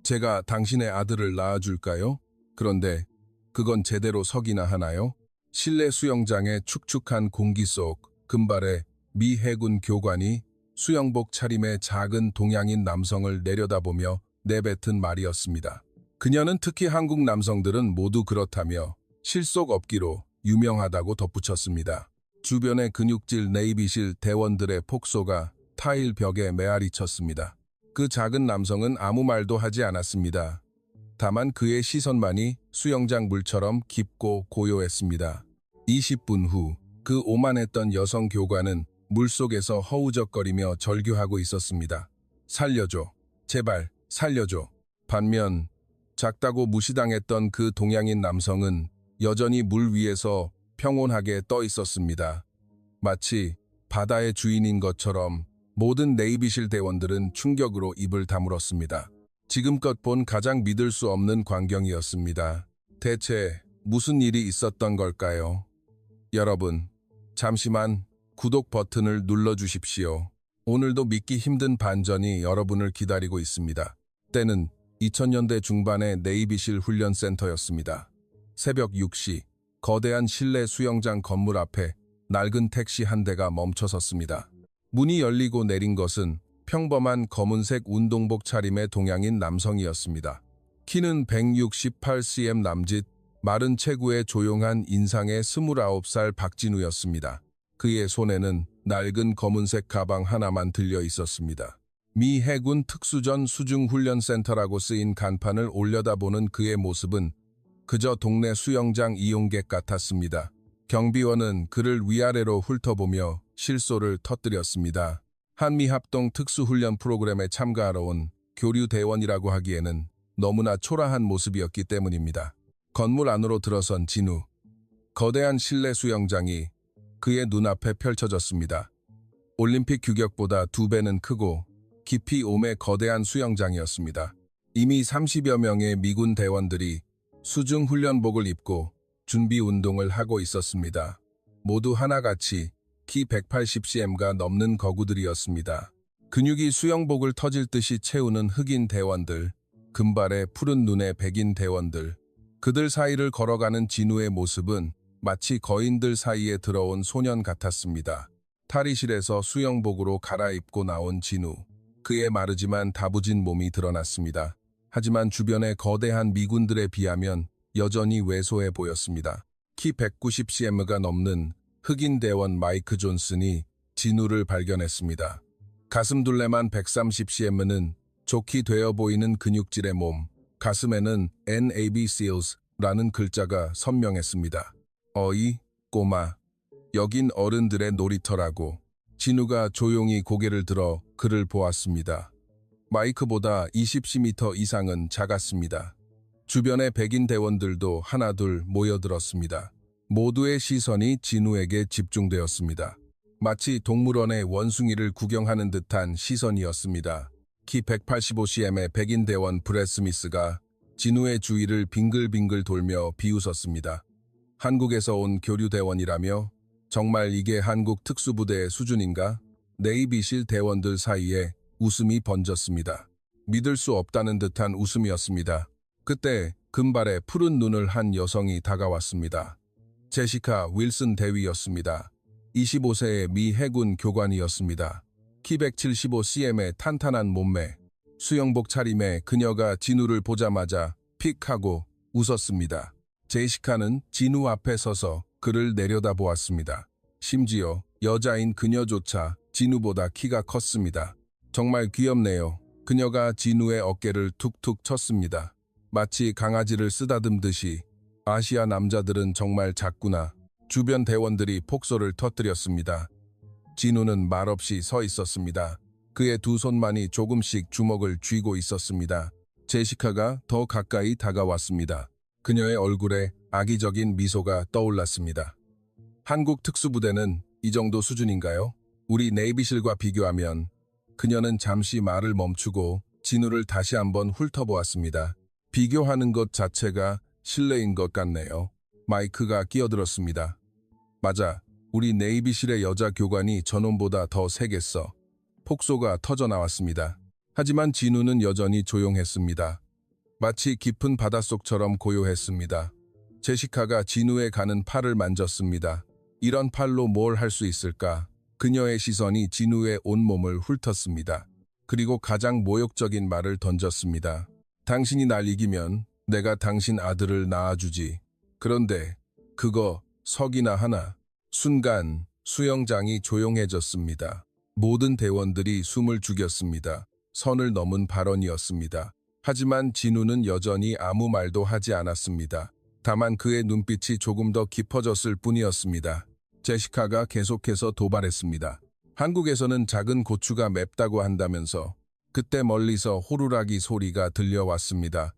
제가 당신의 아들을 낳아줄까요? 그런데 그건 제대로 서기나 하나요? 실내 수영장의 축축한 공기 속 금발의 미 해군 교관이 수영복 차림의 작은 동양인 남성을 내려다보며 내뱉은 말이었습니다. 그녀는 특히 한국 남성들은 모두 그렇다며 실속 없기로 유명하다고 덧붙였습니다. 주변의 근육질 네이비실 대원들의 폭소가 타일 벽에 메아리 쳤습니다. 그 작은 남성은 아무 말도 하지 않았습니다. 다만 그의 시선만이 수영장 물처럼 깊고 고요했습니다. 20분 후 그 오만했던 여성 교관은 물속에서 허우적거리며 절규하고 있었습니다. 살려줘. 제발 살려줘. 반면 작다고 무시당했던 그 동양인 남성은 여전히 물 위에서 평온하게 떠 있었습니다. 마치 바다의 주인인 것처럼 모든 네이비실 대원들은 충격으로 입을 다물었습니다. 지금껏 본 가장 믿을 수 없는 광경이었습니다. 대체 무슨 일이 있었던 걸까요? 여러분, 잠시만 구독 버튼을 눌러주십시오. 오늘도 믿기 힘든 반전이 여러분을 기다리고 있습니다. 때는 2000년대 중반의 네이비실 훈련센터였습니다. 새벽 6시, 거대한 실내 수영장 건물 앞에 낡은 택시 한 대가 멈춰섰습니다. 문이 열리고 내린 것은 평범한 검은색 운동복 차림의 동양인 남성이었습니다. 키는 168cm 남짓, 마른 체구의 조용한 인상의 29살 박진우였습니다. 그의 손에는 낡은 검은색 가방 하나만 들려 있었습니다. 미 해군 특수전 수중훈련센터라고 쓰인 간판을 올려다보는 그의 모습은 그저 동네 수영장 이용객 같았습니다. 경비원은 그를 위아래로 훑어보며 실소를 터뜨렸습니다. 한미합동 특수훈련 프로그램에 참가하러 온 교류대원이라고 하기에는 너무나 초라한 모습이었기 때문입니다. 건물 안으로 들어선 진우. 거대한 실내 수영장이 그의 눈앞에 펼쳐졌습니다. 올림픽 규격보다 2배는 크고 깊이 5매 거대한 수영장이었습니다. 이미 30여 명의 미군 대원들이 수중 훈련복을 입고 준비 운동을 하고 있었습니다. 모두 하나같이 키 180cm가 넘는 거구들이었습니다. 근육이 수영복을 터질 듯이 채우는 흑인 대원들, 금발의 푸른 눈의 백인 대원들, 그들 사이를 걸어가는 진우의 모습은 마치 거인들 사이에 들어온 소년 같았습니다. 탈의실에서 수영복으로 갈아입고 나온 진우. 그의 마르지만 다부진 몸이 드러났습니다. 하지만 주변의 거대한 미군들에 비하면 여전히 왜소해 보였습니다. 키 190cm가 넘는 흑인 대원 마이크 존슨이 진우를 발견했습니다. 가슴둘레만 130cm는 좋게 되어 보이는 근육질의 몸, 가슴에는 NAV SEALs라는 글자가 선명했습니다. 어이, 꼬마, 여긴 어른들의 놀이터라고. 진우가 조용히 고개를 들어 그를 보았습니다. 마이크보다 20cm 이상은 작았습니다. 주변의 백인 대원들도 하나둘 모여들었습니다. 모두의 시선이 진우에게 집중되었습니다. 마치 동물원의 원숭이를 구경하는 듯한 시선이었습니다. 키 185cm의 백인 대원 브렛 스미스가 진우의 주위를 빙글빙글 돌며 비웃었습니다. 한국에서 온 교류대원이라며? 정말 이게 한국 특수부대의 수준인가? 네이비실 대원들 사이에 웃음이 번졌습니다. 믿을 수 없다는 듯한 웃음이었습니다. 그때 금발의 푸른 눈을 한 여성이 다가왔습니다. 제시카 윌슨 대위였습니다. 25세의 미 해군 교관이었습니다. 키 175cm의 탄탄한 몸매, 수영복 차림에 그녀가 진우를 보자마자 픽 하고 웃었습니다. 제시카는 진우 앞에 서서 그를 내려다보았습니다. 심지어 여자인 그녀조차 진우보다 키가 컸습니다. 정말 귀엽네요. 그녀가 진우의 어깨를 툭툭 쳤습니다. 마치 강아지를 쓰다듬듯이. 아시아 남자들은 정말 작구나. 주변 대원들이 폭소를 터뜨렸습니다. 진우는 말없이 서 있었습니다. 그의 두 손만이 조금씩 주먹을 쥐고 있었습니다. 제시카가 더 가까이 다가왔습니다. 그녀의 얼굴에 악의적인 미소가 떠올랐습니다. 한국 특수부대는 이 정도 수준인가요? 우리 네이비실과 비교하면. 그녀는 잠시 말을 멈추고 진우를 다시 한번 훑어보았습니다. 비교하는 것 자체가 실례인 것 같네요. 마이크가 끼어들었습니다. 맞아, 우리 네이비실의 여자 교관이 전원보다 더 세겠어. 폭소가 터져나왔습니다. 하지만 진우는 여전히 조용했습니다. 마치 깊은 바닷속처럼 고요했습니다. 제시카가 진우의 가는 팔을 만졌습니다. 이런 팔로 뭘 할 수 있을까? 그녀의 시선이 진우의 온몸을 훑었습니다. 그리고 가장 모욕적인 말을 던졌습니다. 당신이 날 이기면 내가 당신 아들을 낳아주지. 그런데 그거 석이나 하나. 순간 수영장이 조용해졌습니다. 모든 대원들이 숨을 죽였습니다. 선을 넘은 발언이었습니다. 하지만 진우는 여전히 아무 말도 하지 않았습니다. 다만 그의 눈빛이 조금 더 깊어졌을 뿐이었습니다. 제시카가 계속해서 도발했습니다. 한국에서는 작은 고추가 맵다고 한다면서 그때 멀리서 호루라기 소리가 들려왔습니다.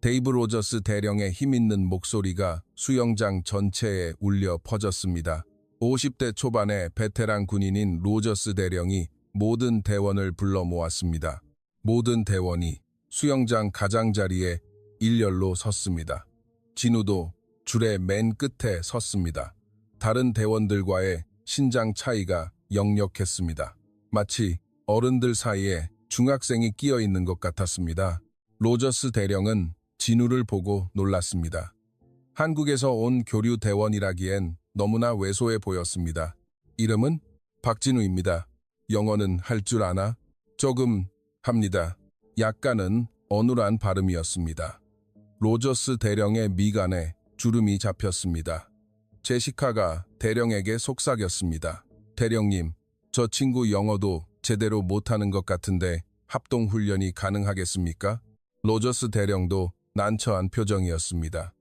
데이브 로저스 대령의 힘있는 목소리가 수영장 전체에 울려 퍼졌습니다. 50대 초반의 베테랑 군인인 로저스 대령이 모든 대원을 불러 모았습니다. 모든 대원이 수영장 가장자리에 일렬로 섰습니다. 진우도 줄의 맨 끝에 섰습니다. 다른 대원들과의 신장 차이가 역력했습니다. 마치 어른들 사이에 중학생이 끼어 있는 것 같았습니다. 로저스 대령은 진우를 보고 놀랐습니다. 한국에서 온 교류 대원이라기엔 너무나 왜소해 보였습니다. 이름은 박진우입니다. 영어는 할 줄 아나? 조금 합니다. 약간은 어눌한 발음이었습니다. 로저스 대령의 미간에 주름이 잡혔습니다. 제시카가 대령에게 속삭였습니다. 대령님, 저 친구 영어도 제대로 못하는 것 같은데 합동훈련이 가능하겠습니까? 로저스 대령도 난처한 표정이었습니다.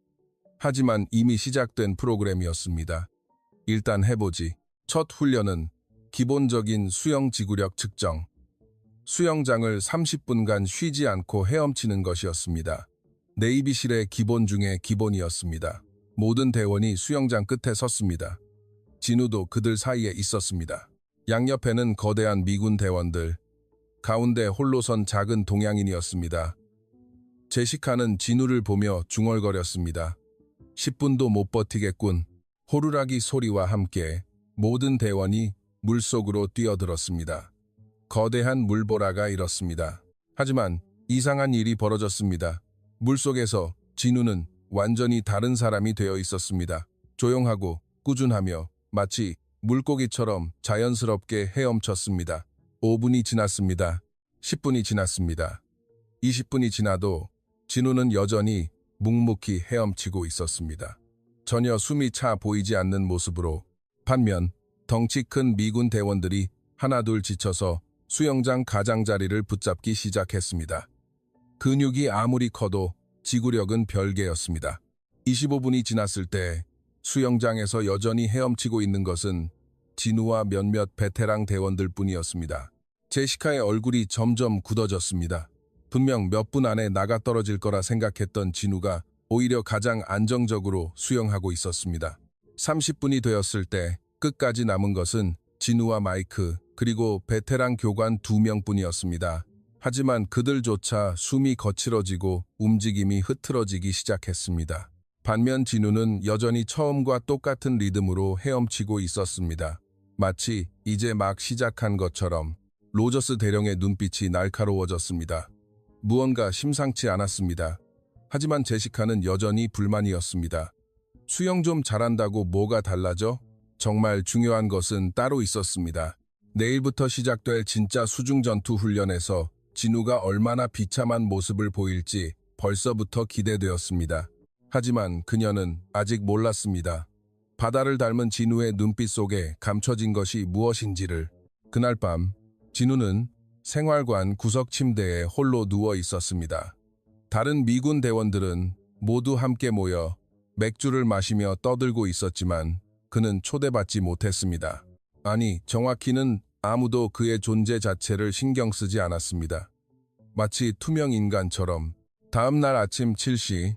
하지만 이미 시작된 프로그램이었습니다. 일단 해보지. 첫 훈련은 기본적인 수영 지구력 측정. 수영장을 30분간 쉬지 않고 헤엄치는 것이었습니다. 네이비실의 기본 중에 기본이었습니다. 모든 대원이 수영장 끝에 섰습니다. 진우도 그들 사이에 있었습니다. 양옆에는 거대한 미군 대원들, 가운데 홀로 선 작은 동양인이었습니다. 제시카는 진우를 보며 중얼거렸습니다. 10분도 못 버티겠군. 호루라기 소리와 함께 모든 대원이 물속으로 뛰어들었습니다. 거대한 물보라가 일었습니다. 하지만 이상한 일이 벌어졌습니다. 물속에서 진우는 완전히 다른 사람이 되어 있었습니다. 조용하고 꾸준하며 마치 물고기처럼 자연스럽게 헤엄쳤습니다. 5분이 지났습니다. 10분이 지났습니다. 20분이 지나도 진우는 여전히 묵묵히 헤엄치고 있었습니다. 전혀 숨이 차 보이지 않는 모습으로. 반면 덩치 큰 미군 대원들이 하나둘 지쳐서 수영장 가장자리를 붙잡기 시작했습니다. 근육이 아무리 커도 지구력은 별개였습니다. 25분이 지났을 때 수영장에서 여전히 헤엄치고 있는 것은 진우와 몇몇 베테랑 대원들 뿐이었습니다. 제시카의 얼굴이 점점 굳어졌습니다. 분명 몇 분 안에 나가 떨어질 거라 생각했던 진우가 오히려 가장 안정적으로 수영하고 있었습니다. 30분이 되었을 때 끝까지 남은 것은 진우와 마이크 그리고 베테랑 교관 2명뿐이었습니다. 하지만 그들조차 숨이 거칠어지고 움직임이 흐트러지기 시작했습니다. 반면 진우는 여전히 처음과 똑같은 리듬으로 헤엄치고 있었습니다. 마치 이제 막 시작한 것처럼. 로저스 대령의 눈빛이 날카로워졌습니다. 무언가 심상치 않았습니다. 하지만 제시카는 여전히 불만이었습니다. 수영 좀 잘한다고 뭐가 달라져? 정말 중요한 것은 따로 있었습니다. 내일부터 시작될 진짜 수중전투 훈련에서 진우가 얼마나 비참한 모습을 보일지 벌써부터 기대되었습니다. 하지만 그녀는 아직 몰랐습니다. 바다를 닮은 진우의 눈빛 속에 감춰진 것이 무엇인지를. 그날 밤 진우는 생활관 구석 침대에 홀로 누워 있었습니다. 다른 미군 대원들은 모두 함께 모여 맥주를 마시며 떠들고 있었지만 그는 초대받지 못했습니다. 아니, 정확히는 아무도 그의 존재 자체를 신경 쓰지 않았습니다. 마치 투명 인간처럼. 다음 날 아침 7시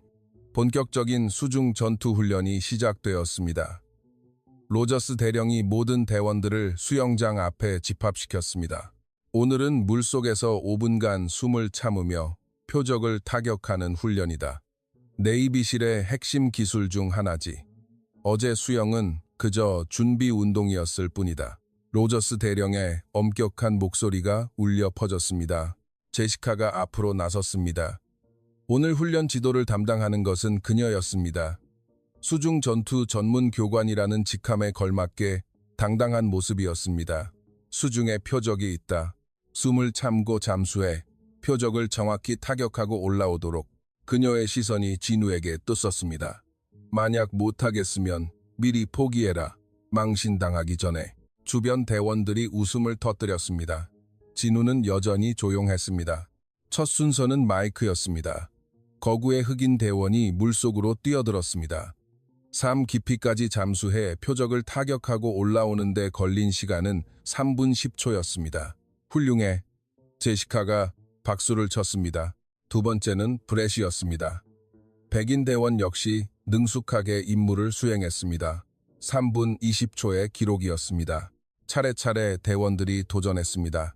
본격적인 수중 전투 훈련이 시작되었습니다. 로저스 대령이 모든 대원들을 수영장 앞에 집합시켰습니다. 오늘은 물속에서 5분간 숨을 참으며 표적을 타격하는 훈련이다. 네이비실의 핵심 기술 중 하나지. 어제 수영은 그저 준비 운동이었을 뿐이다. 로저스 대령의 엄격한 목소리가 울려 퍼졌습니다. 제시카가 앞으로 나섰습니다. 오늘 훈련 지도를 담당하는 것은 그녀였습니다. 수중 전투 전문 교관이라는 직함에 걸맞게 당당한 모습이었습니다. 수중에 표적이 있다. 숨을 참고 잠수해 표적을 정확히 타격하고 올라오도록 그녀의 시선이 진우에게 떴었습니다. 만약 못하겠으면 미리 포기해라. 망신당하기 전에. 주변 대원들이 웃음을 터뜨렸습니다. 진우는 여전히 조용했습니다. 첫 순서는 마이크였습니다. 거구의 흑인 대원이 물속으로 뛰어들었습니다. 삶 깊이까지 잠수해 표적을 타격하고 올라오는 데 걸린 시간은 3분 10초였습니다. 훌륭해. 제시카가 박수를 쳤습니다. 두 번째는 브렛이었습니다. 백인 대원 역시 능숙하게 임무를 수행했습니다. 3분 20초의 기록이었습니다. 차례차례 대원들이 도전했습니다.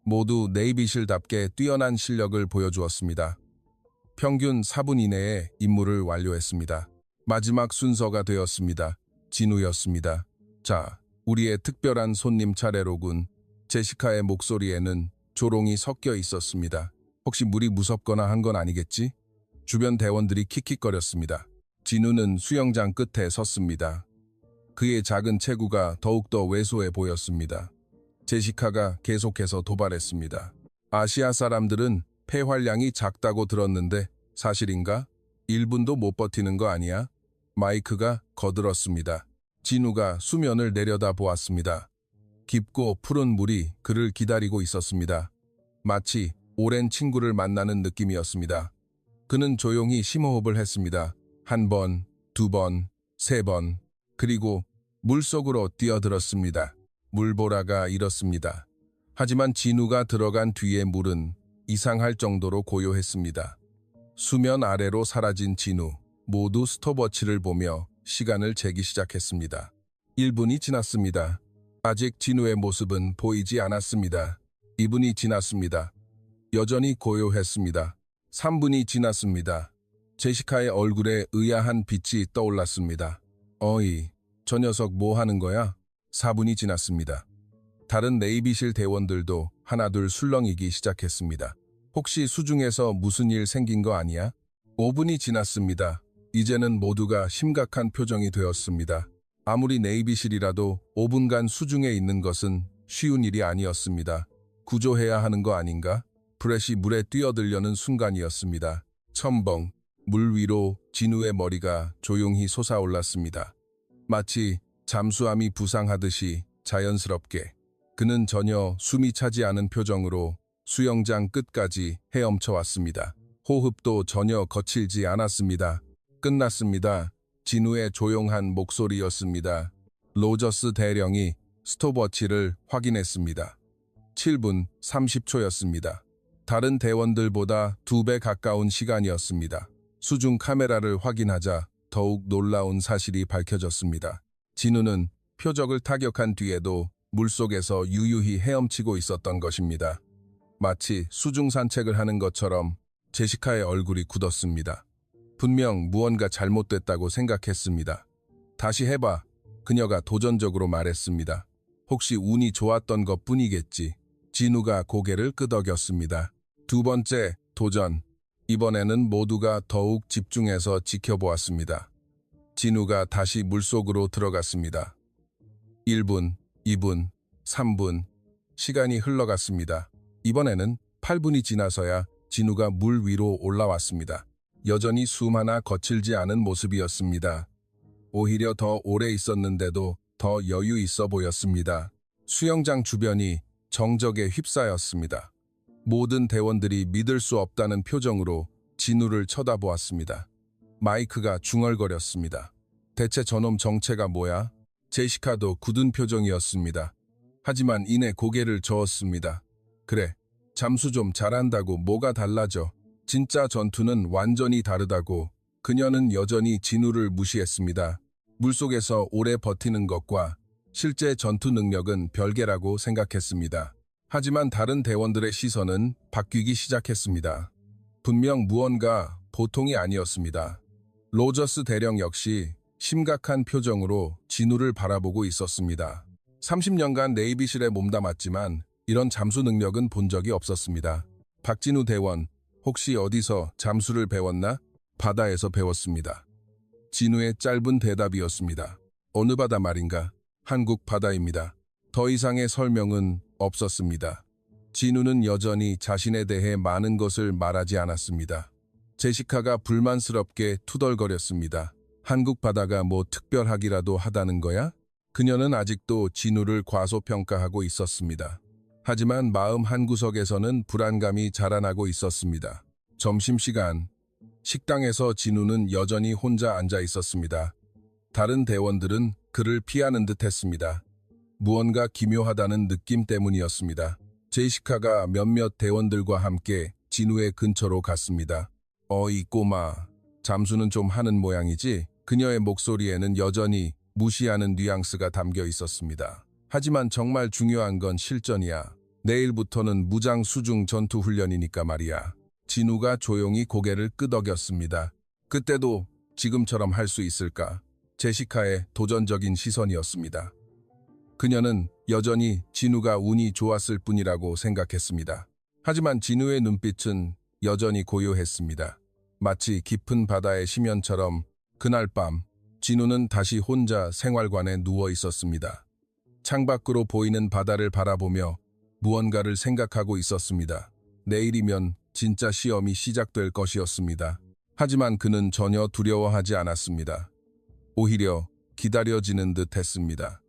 모두 네이비실답게 뛰어난 실력을 보여주었습니다. 평균 4분 이내에 임무를 완료했습니다. 마지막 순서가 되었습니다. 진우였습니다. 자, 우리의 특별한 손님 차례로군. 제시카의 목소리에는 조롱이 섞여 있었습니다. 혹시 물이 무섭거나 한 건 아니겠지? 주변 대원들이 킥킥거렸습니다. 진우는 수영장 끝에 섰습니다. 그의 작은 체구가 더욱더 왜소해 보였습니다. 제시카가 계속해서 도발했습니다. 아시아 사람들은 폐활량이 작다고 들었는데 사실인가? 1분도 못 버티는 거 아니야? 마이크가 거들었습니다. 진우가 수면을 내려다 보았습니다. 깊고 푸른 물이 그를 기다리고 있었습니다. 마치 오랜 친구를 만나는 느낌이었습니다. 그는 조용히 심호흡을 했습니다. 1번, 2번, 3번, 그리고 물속으로 뛰어들었습니다. 물보라가 일었습니다. 하지만 진우가 들어간 뒤의 물은 이상할 정도로 고요했습니다. 수면 아래로 사라진 진우, 모두 스톱워치를 보며 시간을 재기 시작했습니다. 1분이 지났습니다. 아직 진우의 모습은 보이지 않았습니다. 2분이 지났습니다. 여전히 고요했습니다. 3분이 지났습니다. 제시카의 얼굴에 의아한 빛이 떠올랐습니다. 어이, 저 녀석 뭐 하는 거야? 4분이 지났습니다. 다른 네이비실 대원들도 하나둘 술렁이기 시작했습니다. 혹시 수중에서 무슨 일 생긴 거 아니야? 5분이 지났습니다. 이제는 모두가 심각한 표정이 되었습니다. 아무리 네이비실이라도 5분간 수중에 있는 것은 쉬운 일이 아니었습니다. 구조해야 하는 거 아닌가? 브렛이 물에 뛰어들려는 순간이었습니다. 첨벙, 물 위로 진우의 머리가 조용히 솟아올랐습니다. 마치 잠수함이 부상하듯이 자연스럽게. 그는 전혀 숨이 차지 않은 표정으로 수영장 끝까지 헤엄쳐 왔습니다. 호흡도 전혀 거칠지 않았습니다. 끝났습니다. 진우의 조용한 목소리였습니다. 로저스 대령이 스톱워치를 확인했습니다. 7분 30초였습니다. 다른 대원들보다 2배 가까운 시간이었습니다. 수중 카메라를 확인하자 더욱 놀라운 사실이 밝혀졌습니다. 진우는 표적을 타격한 뒤에도 물속에서 유유히 헤엄치고 있었던 것입니다. 마치 수중 산책을 하는 것처럼 제시카의 얼굴이 굳었습니다. 분명 무언가 잘못됐다고 생각했습니다. 다시 해봐. 그녀가 도전적으로 말했습니다. 혹시 운이 좋았던 것뿐이겠지. 진우가 고개를 끄덕였습니다. 두 번째 도전. 이번에는 모두가 더욱 집중해서 지켜보았습니다. 진우가 다시 물속으로 들어갔습니다. 1분, 2분, 3분. 시간이 흘러갔습니다. 이번에는 8분이 지나서야 진우가 물 위로 올라왔습니다. 여전히 숨 하나 거칠지 않은 모습이었습니다. 오히려 더 오래 있었는데도 더 여유 있어 보였습니다. 수영장 주변이 정적에 휩싸였습니다. 모든 대원들이 믿을 수 없다는 표정으로 진우를 쳐다보았습니다. 마이크가 중얼거렸습니다. 대체 저놈 정체가 뭐야? 제시카도 굳은 표정이었습니다. 하지만 이내 고개를 저었습니다. 그래, 잠수 좀 잘한다고 뭐가 달라져. 진짜 전투는 완전히 다르다고. 그녀는 여전히 진우를 무시했습니다. 물속에서 오래 버티는 것과 실제 전투 능력은 별개라고 생각했습니다. 하지만 다른 대원들의 시선은 바뀌기 시작했습니다. 분명 무언가 보통이 아니었습니다. 로저스 대령 역시 심각한 표정으로 진우를 바라보고 있었습니다. 30년간 네이비실에 몸담았지만 이런 잠수 능력은 본 적이 없었습니다. 박진우 대원, 혹시 어디서 잠수를 배웠나? 바다에서 배웠습니다. 진우의 짧은 대답이었습니다. 어느 바다 말인가? 한국 바다입니다. 더 이상의 설명은 없었습니다. 진우는 여전히 자신에 대해 많은 것을 말하지 않았습니다. 제시카가 불만스럽게 투덜거렸습니다. 한국 바다가 뭐 특별하기라도 하다는 거야? 그녀는 아직도 진우를 과소평가하고 있었습니다. 하지만 마음 한구석에서는 불안감이 자라나고 있었습니다. 점심시간, 식당에서 진우는 여전히 혼자 앉아 있었습니다. 다른 대원들은 그를 피하는 듯 했습니다. 무언가 기묘하다는 느낌 때문이었습니다. 제시카가 몇몇 대원들과 함께 진우의 근처로 갔습니다. 이 꼬마, 잠수는 좀 하는 모양이지? 그녀의 목소리에는 여전히 무시하는 뉘앙스가 담겨 있었습니다. 하지만 정말 중요한 건 실전이야. 내일부터는 무장 수중 전투 훈련이니까 말이야. 진우가 조용히 고개를 끄덕였습니다. 그때도 지금처럼 할 수 있을까? 제시카의 도전적인 시선이었습니다. 그녀는 여전히 진우가 운이 좋았을 뿐이라고 생각했습니다. 하지만 진우의 눈빛은 여전히 고요했습니다. 마치 깊은 바다의 심연처럼 그날 밤 진우는 다시 혼자 생활관에 누워 있었습니다. 창밖으로 보이는 바다를 바라보며 무언가를 생각하고 있었습니다. 내일이면 진짜 시험이 시작될 것이었습니다. 하지만 그는 전혀 두려워하지 않았습니다. 오히려 기다려지는 듯 했습니다.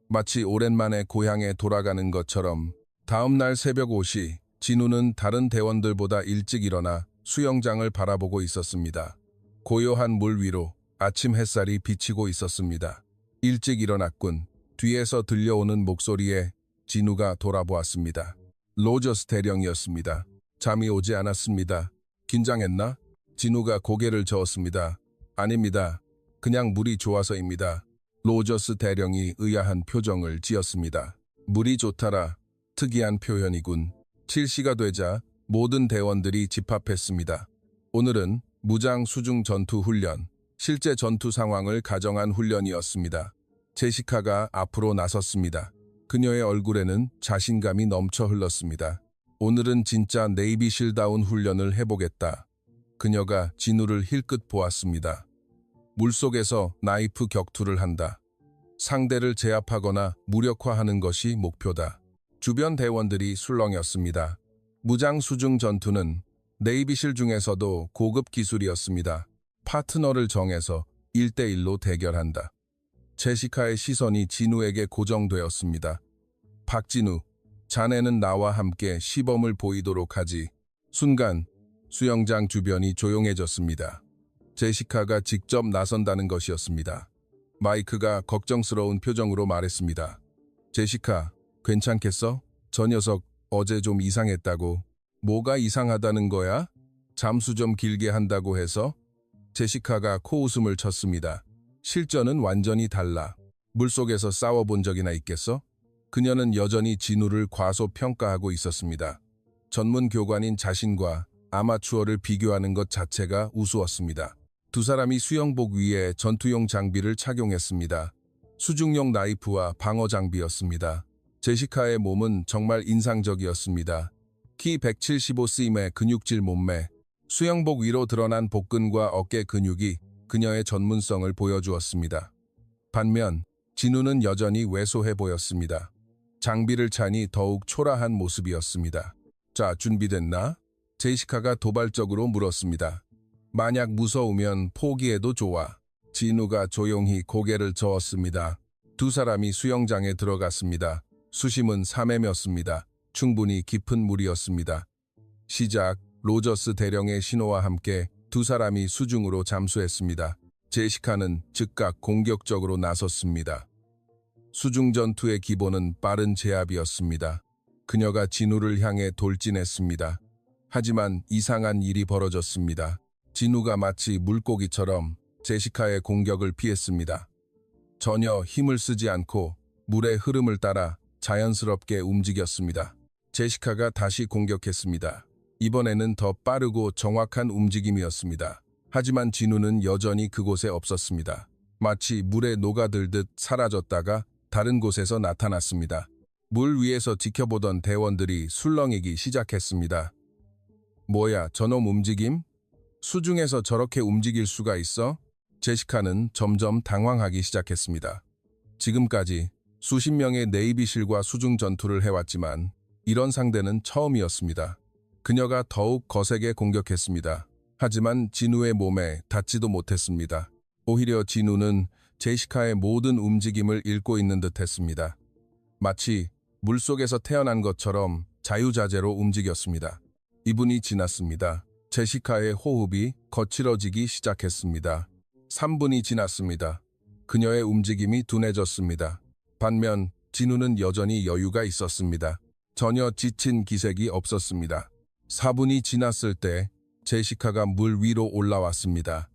마치 오랜만에 고향에 돌아가는 것처럼 다음 날 새벽 5시 진우는 다른 대원들보다 일찍 일어나 수영장을 바라보고 있었습니다. 고요한 물 위로 아침 햇살이 비치고 있었습니다. 일찍 일어났군. 뒤에서 들려오는 목소리에 진우가 돌아보았습니다. 로저스 대령이었습니다. 잠이 오지 않았습니다. 긴장했나? 진우가 고개를 저었습니다. 아닙니다. 그냥 물이 좋아서입니다. 로저스 대령이 의아한 표정을 지었습니다. 물이 좋다라. 특이한 표현이군. 7시가 되자 모든 대원들이 집합했습니다. 오늘은 무장 수중 전투 훈련, 실제 전투 상황을 가정한 훈련이었습니다. 제시카가 앞으로 나섰습니다. 그녀의 얼굴에는 자신감이 넘쳐 흘렀습니다. 오늘은 진짜 네이비실다운 훈련을 해보겠다. 그녀가 진우를 힐끗 보았습니다. 물속에서 나이프 격투를 한다. 상대를 제압하거나 무력화하는 것이 목표다. 주변 대원들이 술렁였습니다. 무장 수중 전투는 네이비실 중에서도 고급 기술이었습니다. 파트너를 정해서 1대1로 대결한다. 제시카의 시선이 진우에게 고정되었습니다. 박진우, 자네는 나와 함께 시범을 보이도록 하지. 순간 수영장 주변이 조용해졌습니다. 제시카가 직접 나선다는 것이었습니다. 마이크가 걱정스러운 표정으로 말했습니다. 제시카, 괜찮겠어? 저 녀석 어제 좀 이상했다고. 뭐가 이상하다는 거야? 잠수 좀 길게 한다고 해서? 제시카가 코웃음을 쳤습니다. 실전은 완전히 달라. 물속에서 싸워본 적이나 있겠어? 그녀는 여전히 진우를 과소평가하고 있었습니다. 전문 교관인 자신과 아마추어를 비교하는 것 자체가 우스웠습니다. 두 사람이 수영복 위에 전투용 장비를 착용했습니다. 수중용 나이프와 방어 장비였습니다. 제시카의 몸은 정말 인상적이었습니다. 키 175cm의 근육질 몸매, 수영복 위로 드러난 복근과 어깨 근육이 그녀의 전문성을 보여주었습니다. 반면 진우는 여전히 왜소해 보였습니다. 장비를 차니 더욱 초라한 모습이었습니다. 자, 준비됐나? 제시카가 도발적으로 물었습니다. 만약 무서우면 포기해도 좋아. 진우가 조용히 고개를 저었습니다. 두 사람이 수영장에 들어갔습니다. 수심은 3m였습니다. 충분히 깊은 물이었습니다. 시작, 로저스 대령의 신호와 함께 두 사람이 수중으로 잠수했습니다. 제시카는 즉각 공격적으로 나섰습니다. 수중 전투의 기본은 빠른 제압이었습니다. 그녀가 진우를 향해 돌진했습니다. 하지만 이상한 일이 벌어졌습니다. 진우가 마치 물고기처럼 제시카의 공격을 피했습니다. 전혀 힘을 쓰지 않고 물의 흐름을 따라 자연스럽게 움직였습니다. 제시카가 다시 공격했습니다. 이번에는 더 빠르고 정확한 움직임이었습니다. 하지만 진우는 여전히 그곳에 없었습니다. 마치 물에 녹아들듯 사라졌다가 다른 곳에서 나타났습니다. 물 위에서 지켜보던 대원들이 술렁이기 시작했습니다. 뭐야, 저놈 움직임? 수중에서 저렇게 움직일 수가 있어? 제시카는 점점 당황하기 시작했습니다. 지금까지 수십 명의 네이비실과 수중 전투를 해왔지만 이런 상대는 처음이었습니다. 그녀가 더욱 거세게 공격했습니다. 하지만 진우의 몸에 닿지도 못했습니다. 오히려 진우는 제시카의 모든 움직임을 읽고 있는 듯했습니다. 마치 물속에서 태어난 것처럼 자유자재로 움직였습니다. 2분이 지났습니다. 제시카의 호흡이 거칠어지기 시작했습니다. 3분이 지났습니다. 그녀의 움직임이 둔해졌습니다. 반면 진우는 여전히 여유가 있었습니다. 전혀 지친 기색이 없었습니다. 4분이 지났을 때 제시카가 물 위로 올라왔습니다.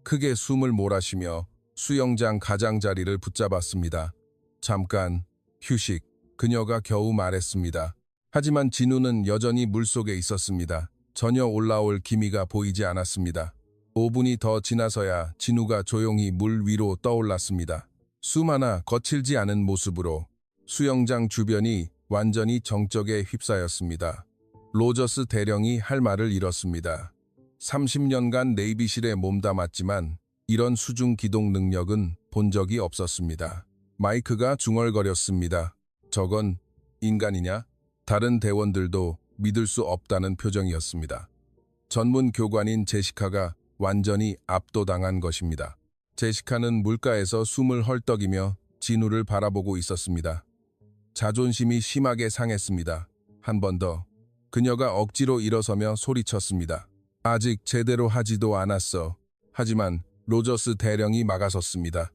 크게 숨을 몰아쉬며 수영장 가장자리를 붙잡았습니다. 잠깐 휴식, 그녀가 겨우 말했습니다. 하지만 진우는 여전히 물속에 있었습니다. 전혀 올라올 기미가 보이지 않았습니다. 5분이 더 지나서야 진우가 조용히 물 위로 떠올랐습니다. 숨 하나 거칠지 않은 모습으로 수영장 주변이 완전히 정적에 휩싸였습니다. 로저스 대령이 할 말을 잃었습니다. 30년간 네이비실에 몸담았지만 이런 수중 기동 능력은 본 적이 없었습니다. 마이크가 중얼거렸습니다. 저건 인간이냐? 다른 대원들도 믿을 수 없다는 표정이었습니다. 전문 교관인 제시카가 완전히 압도당한 것입니다. 제시카는 물가에서 숨을 헐떡이며 진우를 바라보고 있었습니다. 자존심이 심하게 상했습니다. 한 번 더. 그녀가 억지로 일어서며 소리쳤습니다. 아직 제대로 하지도 않았어. 하지만 로저스 대령이 막아섰습니다.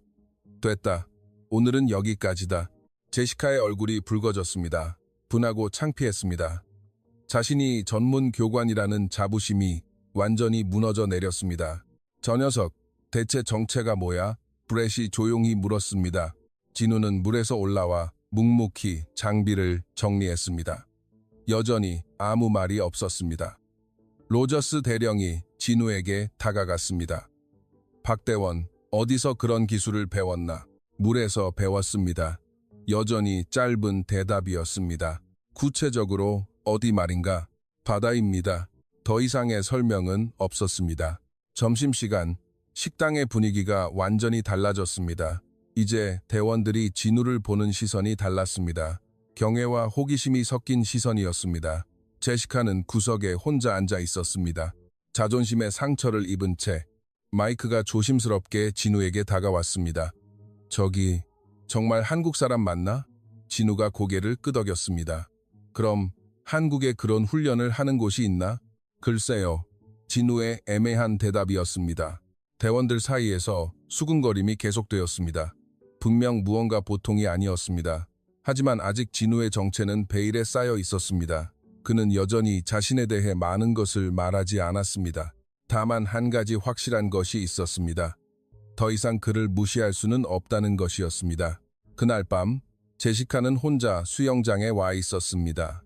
됐다. 오늘은 여기까지다. 제시카의 얼굴이 붉어졌습니다. 분하고 창피했습니다. 자신이 전문 교관이라는 자부심이 완전히 무너져 내렸습니다. 저 녀석, 대체 정체가 뭐야? 브렛이 조용히 물었습니다. 진우는 물에서 올라와 묵묵히 장비를 정리했습니다. 여전히 아무 말이 없었습니다. 로저스 대령이 진우에게 다가갔습니다. 박대원, 어디서 그런 기술을 배웠나? 물에서 배웠습니다. 여전히 짧은 대답이었습니다. 구체적으로 어디 말인가? 바다입니다. 더 이상의 설명은 없었습니다. 점심시간, 식당의 분위기가 완전히 달라졌습니다. 이제 대원들이 진우를 보는 시선이 달랐습니다. 경애와 호기심이 섞인 시선이었습니다. 제시카는 구석에 혼자 앉아 있었습니다. 자존심의 상처를 입은 채 마이크가 조심스럽게 진우에게 다가왔습니다. 저기, 정말 한국 사람 맞나? 진우가 고개를 끄덕였습니다. 그럼 한국에 그런 훈련을 하는 곳이 있나? 글쎄요. 진우의 애매한 대답이었습니다. 대원들 사이에서 수군거림이 계속되었습니다. 분명 무언가 보통이 아니었습니다. 하지만 아직 진우의 정체는 베일에 쌓여 있었습니다. 그는 여전히 자신에 대해 많은 것을 말하지 않았습니다. 다만 한 가지 확실한 것이 있었습니다. 더 이상 그를 무시할 수는 없다는 것이었습니다. 그날 밤, 제시카는 혼자 수영장에 와 있었습니다.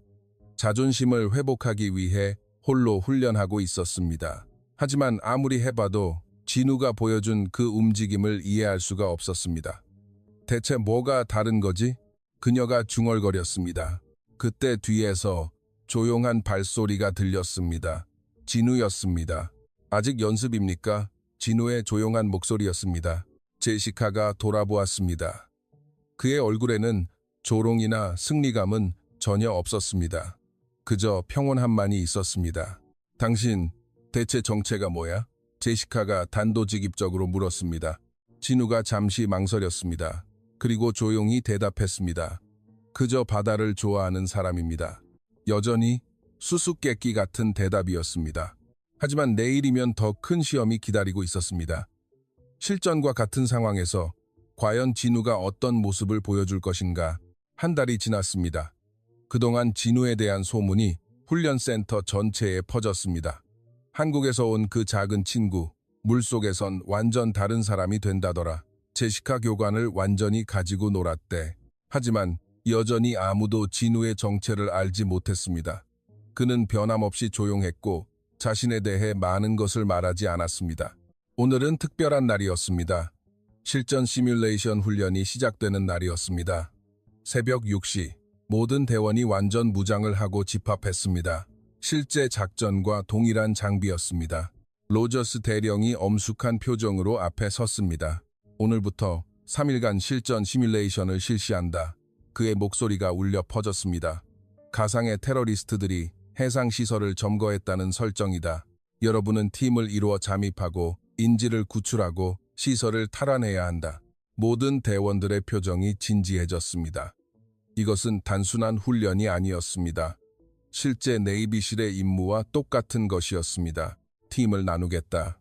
자존심을 회복하기 위해 홀로 훈련하고 있었습니다. 하지만 아무리 해봐도 진우가 보여준 그 움직임을 이해할 수가 없었습니다. 대체 뭐가 다른 거지? 그녀가 중얼거렸습니다. 그때 뒤에서 조용한 발소리가 들렸습니다. 진우였습니다. 아직 연습입니까? 진우의 조용한 목소리였습니다. 제시카가 돌아보았습니다. 그의 얼굴에는 조롱이나 승리감은 전혀 없었습니다. 그저 평온함만이 있었습니다. 당신, 대체 정체가 뭐야? 제시카가 단도직입적으로 물었습니다. 진우가 잠시 망설였습니다. 그리고 조용히 대답했습니다. 그저 바다를 좋아하는 사람입니다. 여전히 수수께끼 같은 대답이었습니다. 하지만 내일이면 더 큰 시험이 기다리고 있었습니다. 실전과 같은 상황에서 과연 진우가 어떤 모습을 보여줄 것인가? 한 달이 지났습니다. 그동안 진우에 대한 소문이 훈련센터 전체에 퍼졌습니다. 한국에서 온 그 작은 친구, 물속에선 완전 다른 사람이 된다더라. 제시카 교관을 완전히 가지고 놀았대. 하지만 여전히 아무도 진우의 정체를 알지 못했습니다. 그는 변함없이 조용했고 자신에 대해 많은 것을 말하지 않았습니다. 오늘은 특별한 날이었습니다. 실전 시뮬레이션 훈련이 시작되는 날이었습니다. 새벽 6시, 모든 대원이 완전 무장을 하고 집합했습니다. 실제 작전과 동일한 장비였습니다. 로저스 대령이 엄숙한 표정으로 앞에 섰습니다. 오늘부터 3일간 실전 시뮬레이션을 실시한다. 그의 목소리가 울려 퍼졌습니다. 가상의 테러리스트들이 해상 시설을 점거했다는 설정이다. 여러분은 팀을 이루어 잠입하고 인지를 구출하고 시설을 탈환해야 한다. 모든 대원들의 표정이 진지해졌습니다. 이것은 단순한 훈련이 아니었습니다. 실제 네이비실의 임무와 똑같은 것이었습니다. 팀을 나누겠다.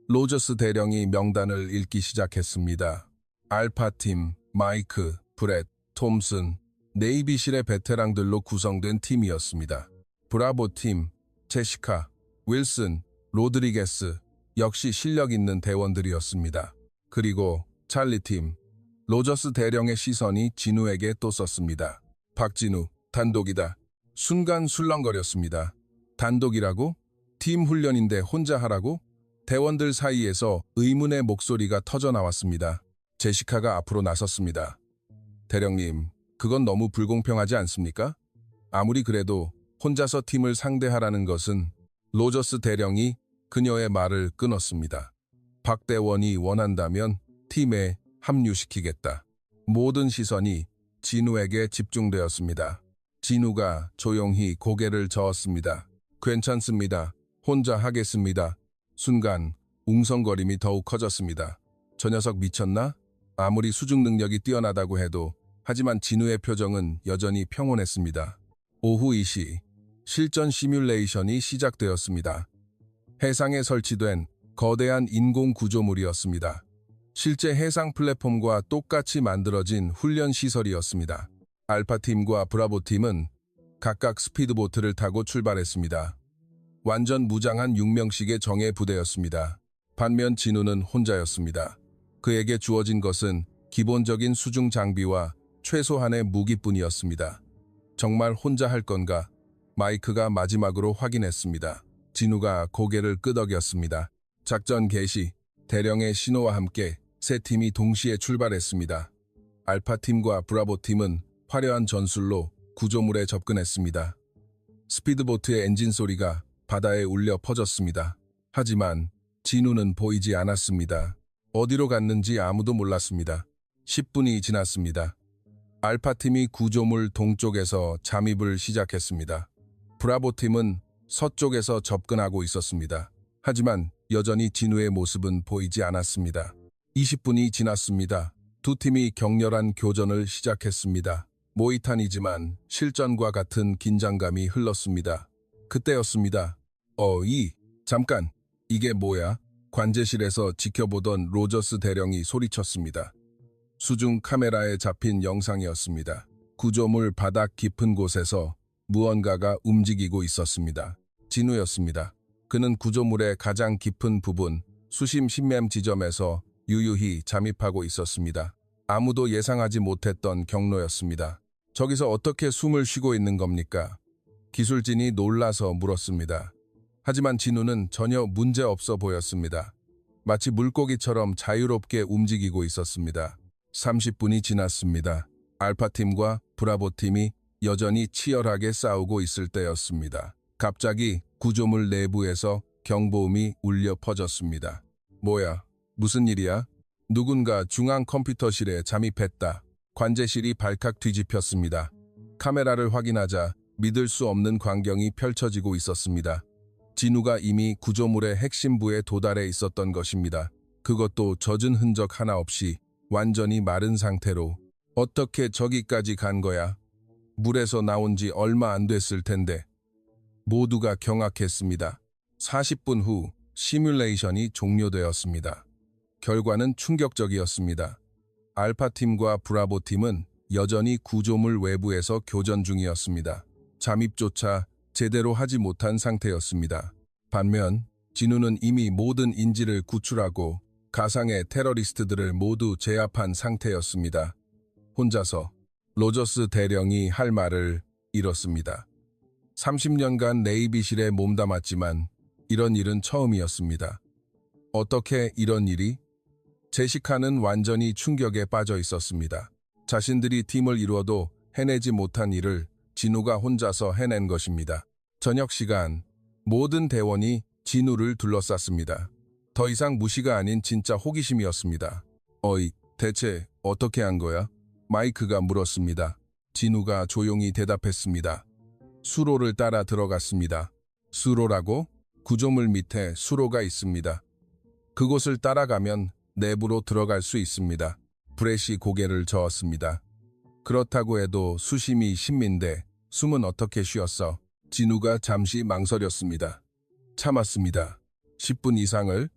로저스 대령이 명단을 읽기 시작했습니다. 알파팀, 마이크, 브렛, 톰슨, 네이비실의 베테랑들로 구성된 팀이었습니다. 브라보팀, 제시카, 윌슨, 로드리게스, 역시 실력 있는 대원들이었습니다. 그리고 찰리팀, 로저스 대령의 시선이 진우에게 또 섰습니다. 박진우, 단독이다. 순간 술렁거렸습니다. 단독이라고? 팀 훈련인데 혼자 하라고? 대원들 사이에서 의문의 목소리가 터져나왔습니다. 제시카가 앞으로 나섰습니다. 대령님, 그건 너무 불공평하지 않습니까? 아무리 그래도 혼자서 팀을 상대하라는 것은 로저스 대령이 그녀의 말을 끊었습니다. 박 대원이 원한다면 팀에 합류시키겠다. 모든 시선이 진우에게 집중되었습니다. 진우가 조용히 고개를 저었습니다. 괜찮습니다. 혼자 하겠습니다. 순간 웅성거림이 더욱 커졌습니다. 저 녀석 미쳤나? 아무리 수중 능력이 뛰어나다고 해도 하지만 진우의 표정은 여전히 평온했습니다. 오후 2시 실전 시뮬레이션이 시작되었습니다. 해상에 설치된 거대한 인공 구조물이었습니다. 실제 해상 플랫폼과 똑같이 만들어진 훈련 시설이었습니다. 알파팀과 브라보팀은 각각 스피드보트를 타고 출발했습니다. 완전 무장한 6명씩의 정예 부대였습니다. 반면 진우는 혼자였습니다. 그에게 주어진 것은 기본적인 수중 장비와 최소한의 무기뿐이었습니다. 정말 혼자 할 건가? 마이크가 마지막으로 확인했습니다. 진우가 고개를 끄덕였습니다. 작전 개시, 대령의 신호와 함께 세 팀이 동시에 출발했습니다. 알파팀과 브라보팀은 화려한 전술로 구조물에 접근했습니다. 스피드보트의 엔진 소리가 바다에 울려 퍼졌습니다. 하지만 진우는 보이지 않았습니다. 어디로 갔는지 아무도 몰랐습니다. 10분이 지났습니다. 알파팀이 구조물 동쪽에서 잠입을 시작했습니다. 브라보팀은 서쪽에서 접근하고 있었습니다. 하지만 여전히 진우의 모습은 보이지 않았습니다. 20분이 지났습니다. 두 팀이 격렬한 교전을 시작했습니다. 모의탄이지만 실전과 같은 긴장감이 흘렀습니다. 그때였습니다. 잠깐, 이게 뭐야? 관제실에서 지켜보던 로저스 대령이 소리쳤습니다. 수중 카메라에 잡힌 영상이었습니다. 구조물 바닥 깊은 곳에서 무언가가 움직이고 있었습니다. 진우였습니다. 그는 구조물의 가장 깊은 부분, 수심 10m 지점에서 유유히 잠입하고 있었습니다. 아무도 예상하지 못했던 경로였습니다. 저기서 어떻게 숨을 쉬고 있는 겁니까? 기술진이 놀라서 물었습니다. 하지만 진우는 전혀 문제없어 보였습니다. 마치 물고기처럼 자유롭게 움직이고 있었습니다. 30분이 지났습니다. 알파팀과 브라보팀이 여전히 치열하게 싸우고 있을 때였습니다. 갑자기 구조물 내부에서 경보음이 울려 퍼졌습니다. 뭐야? 무슨 일이야? 누군가 중앙 컴퓨터실에 잠입했다. 관제실이 발칵 뒤집혔습니다. 카메라를 확인하자 믿을 수 없는 광경이 펼쳐지고 있었습니다. 진우가 이미 구조물의 핵심부에 도달해 있었던 것입니다. 그것도 젖은 흔적 하나 없이 완전히 마른 상태로. 어떻게 저기까지 간 거야? 물에서 나온 지 얼마 안 됐을 텐데. 모두가 경악했습니다. 40분 후 시뮬레이션이 종료되었습니다. 결과는 충격적이었습니다. 알파팀과 브라보팀은 여전히 구조물 외부에서 교전 중이었습니다. 잠입조차 제대로 하지 못한 상태였습니다. 반면 진우는 이미 모든 인지를 구출하고 가상의 테러리스트들을 모두 제압한 상태였습니다. 혼자서 로저스 대령이 할 말을 잃었습니다. 30년간 네이비실에 몸담았지만 이런 일은 처음이었습니다. 어떻게 이런 일이? 제시카는 완전히 충격에 빠져 있었습니다. 자신들이 팀을 이루어도 해내지 못한 일을 진우가 혼자서 해낸 것입니다. 저녁 시간, 모든 대원이 진우를 둘러쌌습니다. 더 이상 무시가 아닌 진짜 호기심이었습니다. 어이, 대체 어떻게 한 거야? 마이크가 물었습니다. 진우가 조용히 대답했습니다. 수로를 따라 들어갔습니다. 수로라고? 구조물 밑에 수로가 있습니다. 그곳을 따라가면 내부로 들어갈 수 있습니다. 브렛이 고개를 저었습니다. 그렇다고 해도 수심이 10미인데 숨은 어떻게 쉬었어? 진우가 잠시 망설였습니다. 참았습니다. 10분 이상을?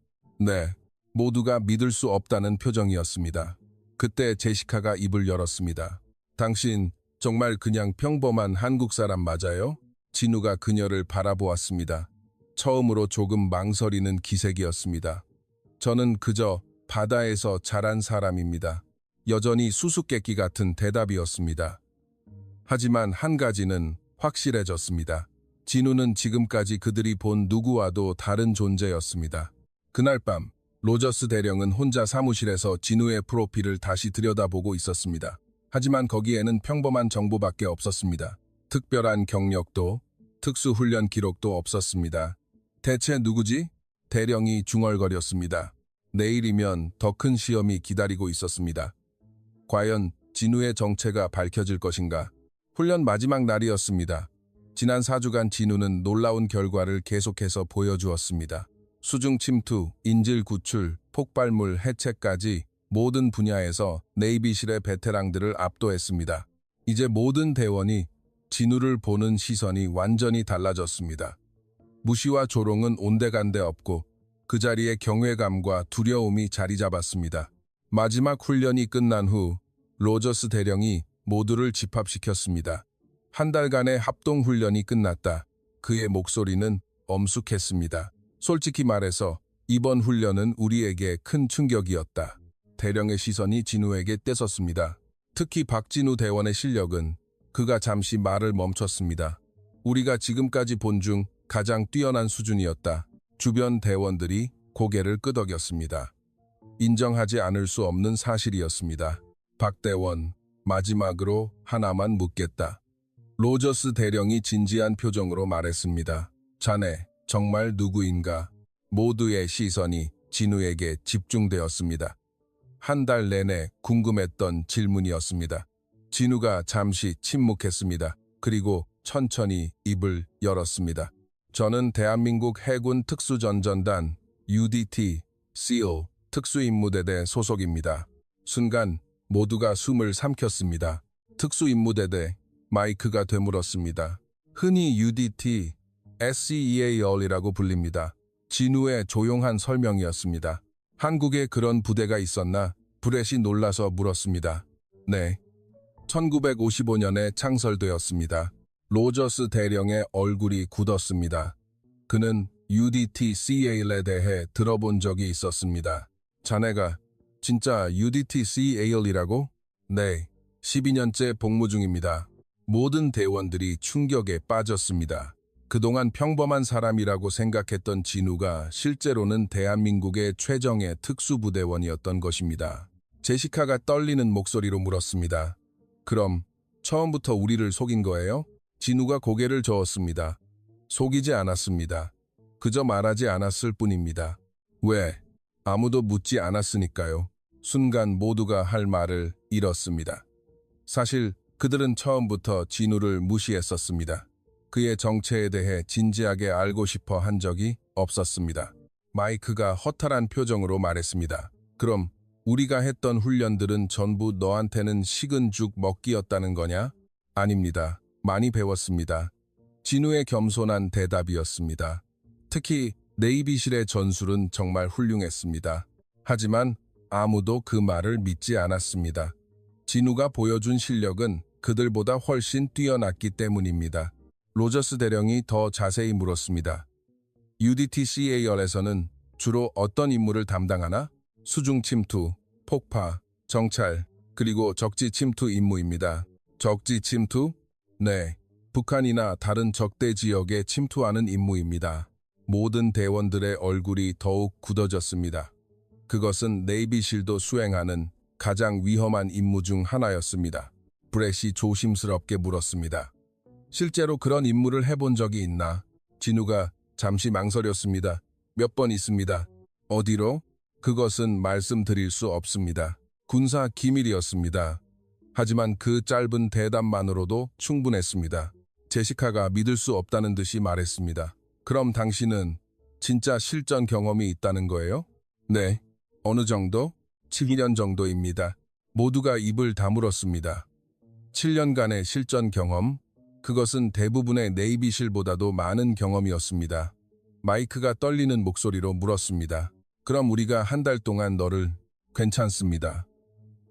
네, 모두가 믿을 수 없다는 표정이었습니다. 그때 제시카가 입을 열었습니다. 당신 정말 그냥 평범한 한국 사람 맞아요? 진우가 그녀를 바라보았습니다. 처음으로 조금 망설이는 기색이었습니다. 저는 그저 바다에서 자란 사람입니다. 여전히 수수께끼 같은 대답이었습니다. 하지만 한 가지는 확실해졌습니다. 진우는 지금까지 그들이 본 누구와도 다른 존재였습니다. 그날 밤, 로저스 대령은 혼자 사무실에서 진우의 프로필을 다시 들여다보고 있었습니다. 하지만 거기에는 평범한 정보밖에 없었습니다. 특별한 경력도, 특수훈련 기록도 없었습니다. 대체 누구지? 대령이 중얼거렸습니다. 내일이면 더 큰 시험이 기다리고 있었습니다. 과연 진우의 정체가 밝혀질 것인가? 훈련 마지막 날이었습니다. 지난 4주간 진우는 놀라운 결과를 계속해서 보여주었습니다. 수중 침투, 인질 구출, 폭발물 해체까지 모든 분야에서 네이비실의 베테랑들을 압도했습니다. 이제 모든 대원이 진우를 보는 시선이 완전히 달라졌습니다. 무시와 조롱은 온데간데 없고 그 자리에 경외감과 두려움이 자리 잡았습니다. 마지막 훈련이 끝난 후 로저스 대령이 모두를 집합시켰습니다. 한 달간의 합동훈련이 끝났다. 그의 목소리는 엄숙했습니다. 솔직히 말해서 이번 훈련은 우리에게 큰 충격이었다. 대령의 시선이 진우에게 떼섰습니다. 특히 박진우 대원의 실력은 그가 잠시 말을 멈췄습니다. 우리가 지금까지 본 중 가장 뛰어난 수준이었다. 주변 대원들이 고개를 끄덕였습니다. 인정하지 않을 수 없는 사실이었습니다. 박 대원, 마지막으로 하나만 묻겠다. 로저스 대령이 진지한 표정으로 말했습니다. 자네, 정말 누구인가? 모두의 시선이 진우에게 집중되었습니다. 한 달 내내 궁금했던 질문이었습니다. 진우가 잠시 침묵했습니다. 그리고 천천히 입을 열었습니다. 저는 대한민국 해군 특수전전단 UDT SEAL 특수임무대대 소속입니다. 순간 모두가 숨을 삼켰습니다. 특수임무대대 마이크가 되물었습니다. 흔히 UDT SEAL이라고 불립니다. 진우의 조용한 설명이었습니다. 한국에 그런 부대가 있었나? 브렛이 놀라서 물었습니다. 네. 1955년에 창설되었습니다. 로저스 대령의 얼굴이 굳었습니다. 그는 UDT SEAL에 대해 들어본 적이 있었습니다. 자네가 진짜 UDT SEAL이라고? 네. 12년째 복무 중입니다. 모든 대원들이 충격에 빠졌습니다. 그동안 평범한 사람이라고 생각했던 진우가 실제로는 대한민국의 최정예 특수부대원이었던 것입니다. 제시카가 떨리는 목소리로 물었습니다. 그럼 처음부터 우리를 속인 거예요? 진우가 고개를 저었습니다. 속이지 않았습니다. 그저 말하지 않았을 뿐입니다. 왜? 아무도 묻지 않았으니까요. 순간 모두가 할 말을 잃었습니다. 사실 그들은 처음부터 진우를 무시했었습니다. 그의 정체에 대해 진지하게 알고 싶어 한 적이 없었습니다. 마이크가 허탈한 표정으로 말했습니다. 그럼 우리가 했던 훈련들은 전부 너한테는 식은 죽 먹기였다는 거냐? 아닙니다. 많이 배웠습니다. 진우의 겸손한 대답이었습니다. 특히 네이비실의 전술은 정말 훌륭했습니다. 하지만 아무도 그 말을 믿지 않았습니다. 진우가 보여준 실력은 그들보다 훨씬 뛰어났기 때문입니다. 로저스 대령이 더 자세히 물었습니다. UDT CAL에서는 주로 어떤 임무를 담당하나? 수중 침투, 폭파, 정찰, 그리고 적지 침투 임무입니다. 적지 침투? 네, 북한이나 다른 적대 지역에 침투하는 임무입니다. 모든 대원들의 얼굴이 더욱 굳어졌습니다. 그것은 네이비실도 수행하는 가장 위험한 임무 중 하나였습니다. 브렛이 조심스럽게 물었습니다. 실제로 그런 임무를 해본 적이 있나? 진우가 잠시 망설였습니다. 몇 번 있습니다. 어디로? 그것은 말씀드릴 수 없습니다. 군사 기밀이었습니다. 하지만 그 짧은 대답만으로도 충분했습니다. 제시카가 믿을 수 없다는 듯이 말했습니다. 그럼 당신은 진짜 실전 경험이 있다는 거예요? 네. 어느 정도? 7년 정도입니다. 모두가 입을 다물었습니다. 7년간의 실전 경험? 그것은 대부분의 네이비실보다도 많은 경험이었습니다. 마이크가 떨리는 목소리로 물었습니다. 그럼 우리가 한 달 동안 너를 괜찮습니다.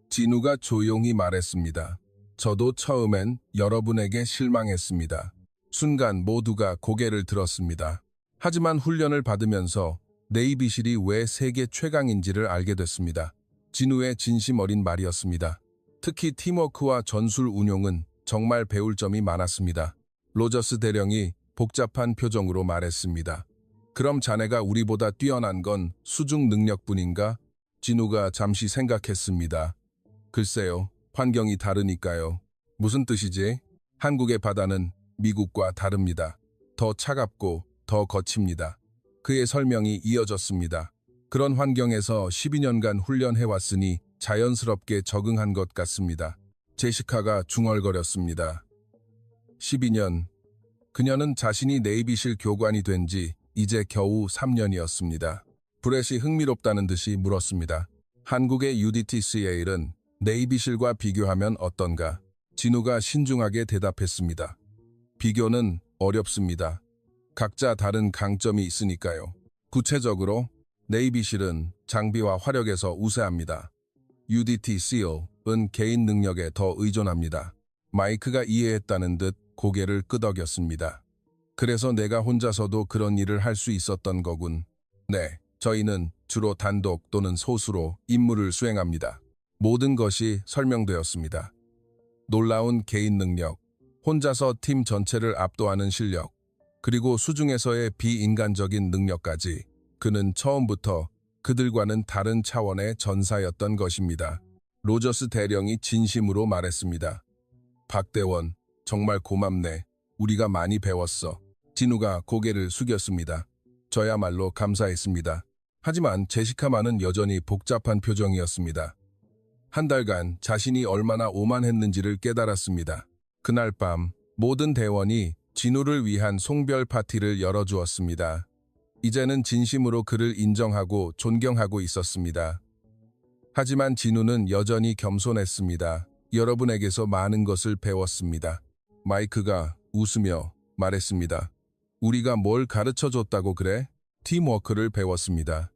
진우가 조용히 말했습니다. 저도 처음엔 여러분에게 실망했습니다. 순간 모두가 고개를 들었습니다. 하지만 훈련을 받으면서 네이비실이 왜 세계 최강인지를 알게 됐습니다. 진우의 진심 어린 말이었습니다. 특히 팀워크와 전술 운용은 정말 배울 점이 많았습니다. 로저스 대령이 복잡한 표정으로 말했습니다. 그럼 자네가 우리보다 뛰어난 건 수중 능력뿐인가? 진우가 잠시 생각했습니다. 글쎄요, 환경이 다르니까요. 무슨 뜻이지? 한국의 바다는 미국과 다릅니다. 더 차갑고 더 거칩니다. 그의 설명이 이어졌습니다. 그런 환경에서 12년간 훈련해왔으니 자연스럽게 적응한 것 같습니다. 제시카가 중얼거렸습니다. 12년. 그녀는 자신이 네이비실 교관이 된 지 이제 겨우 3년이었습니다. 브렛이 흥미롭다는 듯이 물었습니다. 한국의 UDTCA는 네이비실과 비교하면 어떤가? 진우가 신중하게 대답했습니다. 비교는 어렵습니다. 각자 다른 강점이 있으니까요. 구체적으로 네이비실은 장비와 화력에서 우세합니다. UDTCO는 개인 능력에 더 의존합니다. 마이크가 이해했다는 듯 고개를 끄덕였습니다. 그래서 내가 혼자서도 그런 일을 할 수 있었던 거군. 네, 저희는 주로 단독 또는 소수로 임무를 수행합니다. 모든 것이 설명되었습니다. 놀라운 개인 능력, 혼자서 팀 전체를 압도하는 실력, 그리고 수중에서의 비인간적인 능력까지 그는 처음부터 그들과는 다른 차원의 전사였던 것입니다. 로저스 대령이 진심으로 말했습니다. 박대원, 정말 고맙네. 우리가 많이 배웠어. 진우가 고개를 숙였습니다. 저야말로 감사했습니다. 하지만 제시카만은 여전히 복잡한 표정이었습니다. 한 달간 자신이 얼마나 오만했는지를 깨달았습니다. 그날 밤 모든 대원이 진우를 위한 송별 파티를 열어주었습니다. 이제는 진심으로 그를 인정하고 존경하고 있었습니다. 하지만 진우는 여전히 겸손했습니다. 여러분에게서 많은 것을 배웠습니다. 마이크가 웃으며 말했습니다. 우리가 뭘 가르쳐줬다고 그래? 팀워크를 배웠습니다.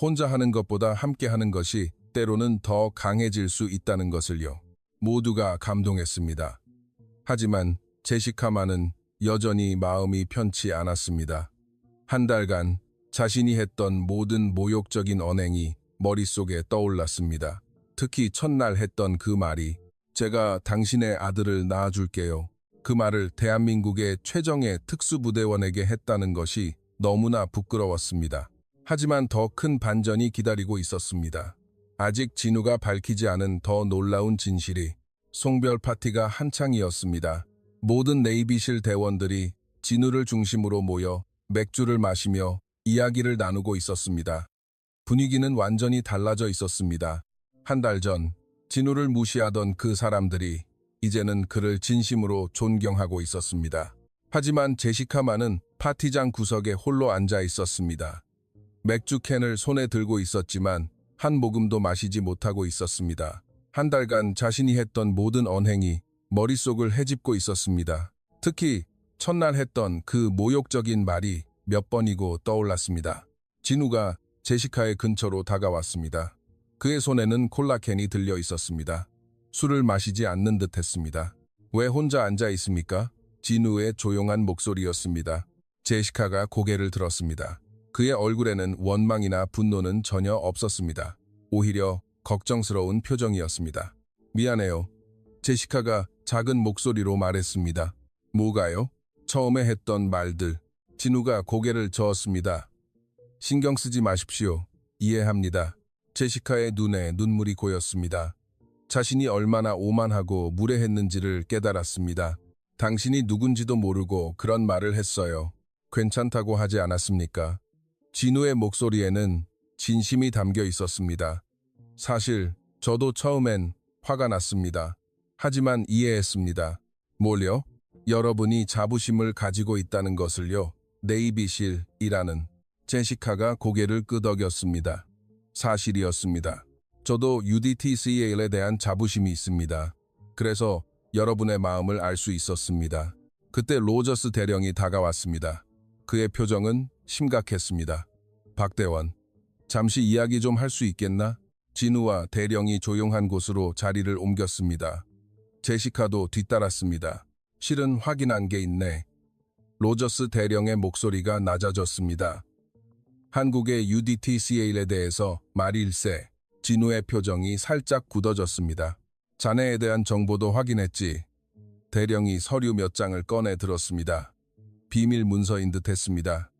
혼자 하는 것보다 함께 하는 것이 때로는 더 강해질 수 있다는 것을요. 모두가 감동했습니다. 하지만 제시카만은 여전히 마음이 편치 않았습니다. 한 달간 자신이 했던 모든 모욕적인 언행이 머릿속에 떠올랐습니다. 특히 첫날 했던 그 말이 제가 당신의 아들을 낳아줄게요. 그 말을 대한민국의 최정예 특수부대원에게 했다는 것이 너무나 부끄러웠습니다. 하지만 더 큰 반전이 기다리고 있었습니다. 아직 진우가 밝히지 않은 더 놀라운 진실이 송별 파티가 한창이었습니다. 모든 네이비실 대원들이 진우를 중심으로 모여 맥주를 마시며 이야기를 나누고 있었습니다. 분위기는 완전히 달라져 있었습니다. 한 달 전 진우를 무시하던 그 사람들이 이제는 그를 진심으로 존경하고 있었습니다. 하지만 제시카만은 파티장 구석에 홀로 앉아 있었습니다. 맥주 캔을 손에 들고 있었지만 한 모금도 마시지 못하고 있었습니다. 한 달간 자신이 했던 모든 언행이 머릿속을 헤집고 있었습니다. 특히 첫날 했던 그 모욕적인 말이 몇 번이고 떠올랐습니다. 진우가 제시카의 근처로 다가왔습니다. 그의 손에는 콜라캔이 들려 있었습니다. 술을 마시지 않는 듯 했습니다. 왜 혼자 앉아 있습니까? 진우의 조용한 목소리였습니다. 제시카가 고개를 들었습니다. 그의 얼굴에는 원망이나 분노는 전혀 없었습니다. 오히려 걱정스러운 표정이었습니다. 미안해요. 제시카가 작은 목소리로 말했습니다. 뭐가요? 처음에 했던 말들. 진우가 고개를 저었습니다. 신경 쓰지 마십시오. 이해합니다. 제시카의 눈에 눈물이 고였습니다. 자신이 얼마나 오만하고 무례했는지를 깨달았습니다. 당신이 누군지도 모르고 그런 말을 했어요. 괜찮다고 하지 않았습니까? 진우의 목소리에는 진심이 담겨 있었습니다. 사실 저도 처음엔 화가 났습니다. 하지만 이해했습니다. 뭘요? 여러분이 자부심을 가지고 있다는 것을요. 네이비실이라는 제시카가 고개를 끄덕였습니다. 사실이었습니다. 저도 UDTCL에 대한 자부심이 있습니다. 그래서 여러분의 마음을 알 수 있었습니다. 그때 로저스 대령이 다가왔습니다. 그의 표정은 심각했습니다. 박대원, 잠시 이야기 좀 할 수 있겠나? 진우와 대령이 조용한 곳으로 자리를 옮겼습니다. 제시카도 뒤따랐습니다. 실은 확인한 게 있네. 로저스 대령의 목소리가 낮아졌습니다. 한국의 UDTCL에 대해서 말일세. 진우의 표정이 살짝 굳어졌습니다. 자네에 대한 정보도 확인했지. 대령이 서류 몇 장을 꺼내 들었습니다. 비밀 문서인 듯 했습니다.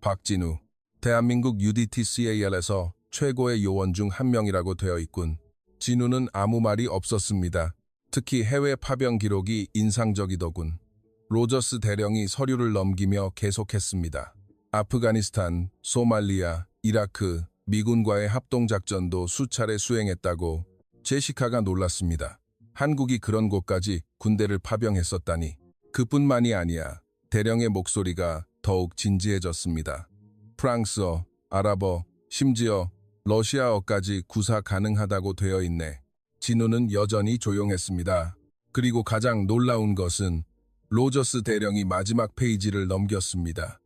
박진우, 대한민국 UDTCL에서 최고의 요원 중 한 명이라고 되어 있군. 진우는 아무 말이 없었습니다. 특히 해외 파병 기록이 인상적이더군. 로저스 대령이 서류를 넘기며 계속했습니다. 아프가니스탄, 소말리아, 이라크, 미군과의 합동작전도 수차례 수행했다고. 제시카가 놀랐습니다. 한국이 그런 곳까지 군대를 파병했었다니. 그뿐만이 아니야. 대령의 목소리가 더욱 진지해졌습니다. 프랑스어, 아랍어, 심지어 러시아어까지 구사 가능하다고 되어 있네. 진우는 여전히 조용했습니다. 그리고 가장 놀라운 것은 로저스 대령이 마지막 페이지를 넘겼습니다.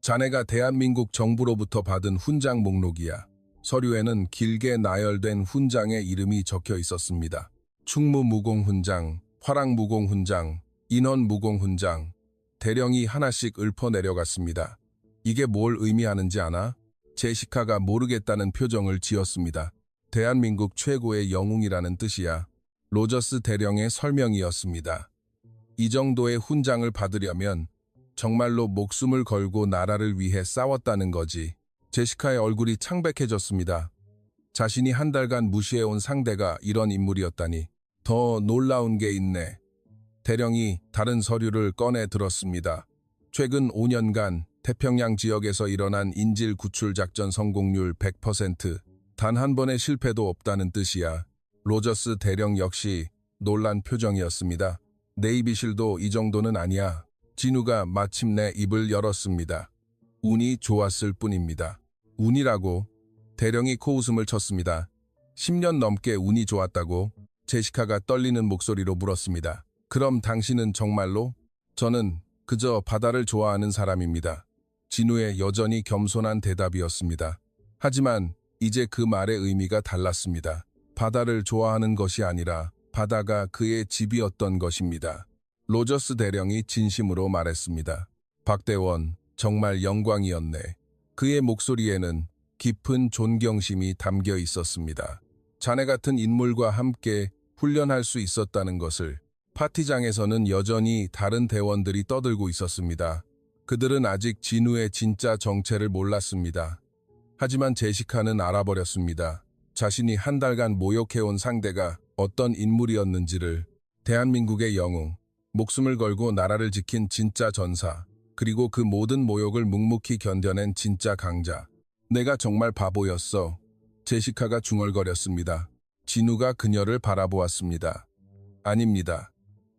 자네가 대한민국 정부로부터 받은 훈장 목록이야. 서류에는 길게 나열된 훈장의 이름이 적혀 있었습니다. 충무무공훈장, 화랑무공훈장, 인원무공훈장. 대령이 하나씩 읊어 내려갔습니다. 이게 뭘 의미하는지 아나? 제시카가 모르겠다는 표정을 지었습니다. 대한민국 최고의 영웅이라는 뜻이야. 로저스 대령의 설명이었습니다. 이 정도의 훈장을 받으려면 정말로 목숨을 걸고 나라를 위해 싸웠다는 거지. 제시카의 얼굴이 창백해졌습니다. 자신이 한 달간 무시해온 상대가 이런 인물이었다니. 더 놀라운 게 있네. 대령이 다른 서류를 꺼내 들었습니다. 최근 5년간 태평양 지역에서 일어난 인질 구출 작전 성공률 100%, 단 한 번의 실패도 없다는 뜻이야. 로저스 대령 역시 놀란 표정이었습니다. 네이비실도 이 정도는 아니야. 진우가 마침내 입을 열었습니다. 운이 좋았을 뿐입니다. 운이라고? 대령이 코웃음을 쳤습니다. 10년 넘게 운이 좋았다고? 제시카가 떨리는 목소리로 물었습니다. 그럼 당신은 정말로? 저는 그저 바다를 좋아하는 사람입니다. 진우의 여전히 겸손한 대답이었습니다. 하지만 이제 그 말의 의미가 달랐습니다. 바다를 좋아하는 것이 아니라 바다가 그의 집이었던 것입니다. 로저스 대령이 진심으로 말했습니다. 박대원, 정말 영광이었네. 그의 목소리에는 깊은 존경심이 담겨 있었습니다. 자네 같은 인물과 함께 훈련할 수 있었다는 것을. 파티장에서는 여전히 다른 대원들이 떠들고 있었습니다. 그들은 아직 진우의 진짜 정체를 몰랐습니다. 하지만 제시카는 알아버렸습니다. 자신이 한 달간 모욕해온 상대가 어떤 인물이었는지를. 대한민국의 영웅, 목숨을 걸고 나라를 지킨 진짜 전사, 그리고 그 모든 모욕을 묵묵히 견뎌낸 진짜 강자. 내가 정말 바보였어. 제시카가 중얼거렸습니다. 진우가 그녀를 바라보았습니다. 아닙니다.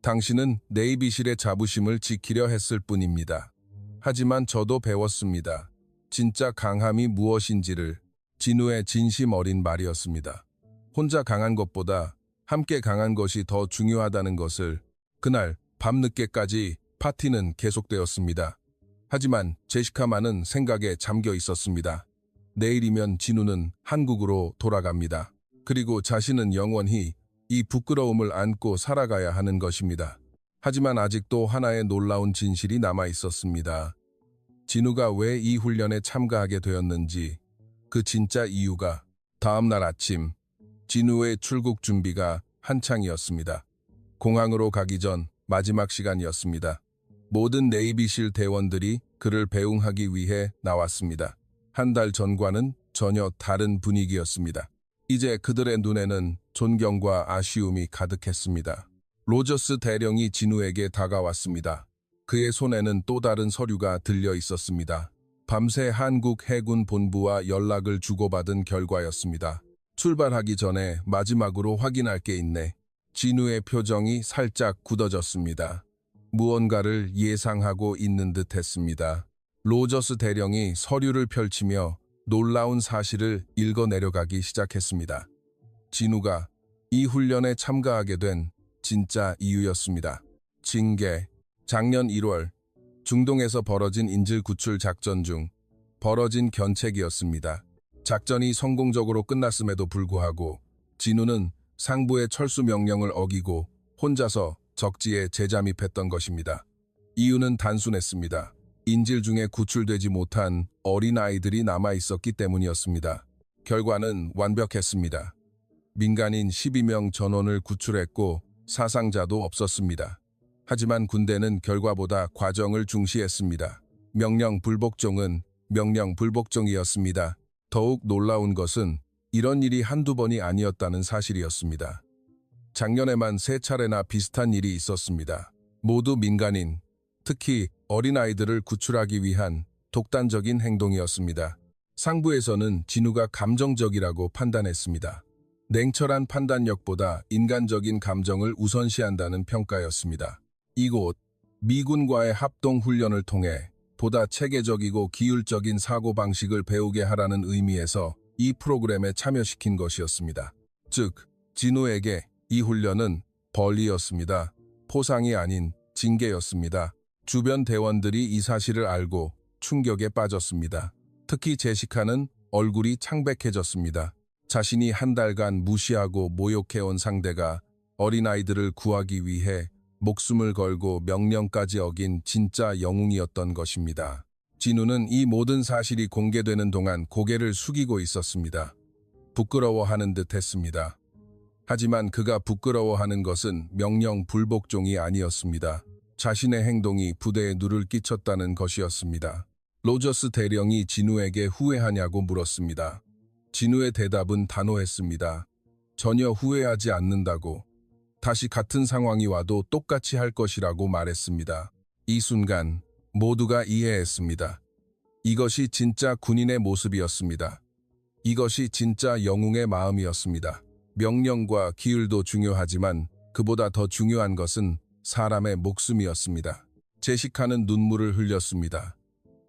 당신은 네이비실의 자부심을 지키려 했을 뿐입니다. 하지만 저도 배웠습니다. 진짜 강함이 무엇인지를. 진우의 진심 어린 말이었습니다. 혼자 강한 것보다 함께 강한 것이 더 중요하다는 것을. 그날 밤늦게까지 파티는 계속되었습니다. 하지만 제시카만은 생각에 잠겨 있었습니다. 내일이면 진우는 한국으로 돌아갑니다. 그리고 자신은 영원히 이 부끄러움을 안고 살아가야 하는 것입니다. 하지만 아직도 하나의 놀라운 진실이 남아 있었습니다. 진우가 왜 이 훈련에 참가하게 되었는지, 그 진짜 이유가. 다음 날 아침, 진우의 출국 준비가 한창이었습니다. 공항으로 가기 전 마지막 시간이었습니다. 모든 네이비실 대원들이 그를 배웅하기 위해 나왔습니다. 한 달 전과는 전혀 다른 분위기였습니다. 이제 그들의 눈에는 존경과 아쉬움이 가득했습니다. 로저스 대령이 진우에게 다가왔습니다. 그의 손에는 또 다른 서류가 들려 있었습니다. 밤새 한국 해군 본부와 연락을 주고받은 결과였습니다. 출발하기 전에 마지막으로 확인할 게 있네. 진우의 표정이 살짝 굳어졌습니다. 무언가를 예상하고 있는 듯 했습니다. 로저스 대령이 서류를 펼치며 놀라운 사실을 읽어 내려가기 시작했습니다. 진우가 이 훈련에 참가하게 된 진짜 이유였습니다. 징계. 작년 1월 중동에서 벌어진 인질 구출 작전 중 벌어진 견책이었습니다. 작전이 성공적으로 끝났음에도 불구하고 진우는 상부의 철수 명령을 어기고 혼자서 적지에 재잠입했던 것입니다. 이유는 단순했습니다. 인질 중에 구출되지 못한 어린아이들이 남아있었기 때문이었습니다. 결과는 완벽했습니다. 민간인 12명 전원을 구출했고 사상자도 없었습니다. 하지만 군대는 결과보다 과정을 중시했습니다. 명령 불복종은 명령 불복종이었습니다. 더욱 놀라운 것은 이런 일이 한두 번이 아니었다는 사실이었습니다. 작년에만 3차례나 비슷한 일이 있었습니다. 모두 민간인, 특히 어린아이들을 구출하기 위한 독단적인 행동이었습니다. 상부에서는 진우가 감정적이라고 판단했습니다. 냉철한 판단력보다 인간적인 감정을 우선시한다는 평가였습니다. 이곳 미군과의 합동훈련을 통해 보다 체계적이고 기율적인 사고방식을 배우게 하라는 의미에서 이 프로그램에 참여시킨 것이었습니다. 즉, 진우에게 이 훈련은 벌이었습니다. 포상이 아닌 징계였습니다. 주변 대원들이 이 사실을 알고 충격에 빠졌습니다. 특히 제시카는 얼굴이 창백해졌습니다. 자신이 한 달간 무시하고 모욕해온 상대가 어린아이들을 구하기 위해 목숨을 걸고 명령까지 어긴 진짜 영웅이었던 것입니다. 진우는 이 모든 사실이 공개되는 동안 고개를 숙이고 있었습니다. 부끄러워하는 듯 했습니다. 하지만 그가 부끄러워하는 것은 명령 불복종이 아니었습니다. 자신의 행동이 부대에 누를 끼쳤다는 것이었습니다. 로저스 대령이 진우에게 후회하냐고 물었습니다. 진우의 대답은 단호했습니다. 전혀 후회하지 않는다고. 다시 같은 상황이 와도 똑같이 할 것이라고 말했습니다. 이 순간 모두가 이해했습니다. 이것이 진짜 군인의 모습이었습니다. 이것이 진짜 영웅의 마음이었습니다. 명령과 기율도 중요하지만 그보다 더 중요한 것은 사람의 목숨이었습니다. 제시카는 눈물을 흘렸습니다.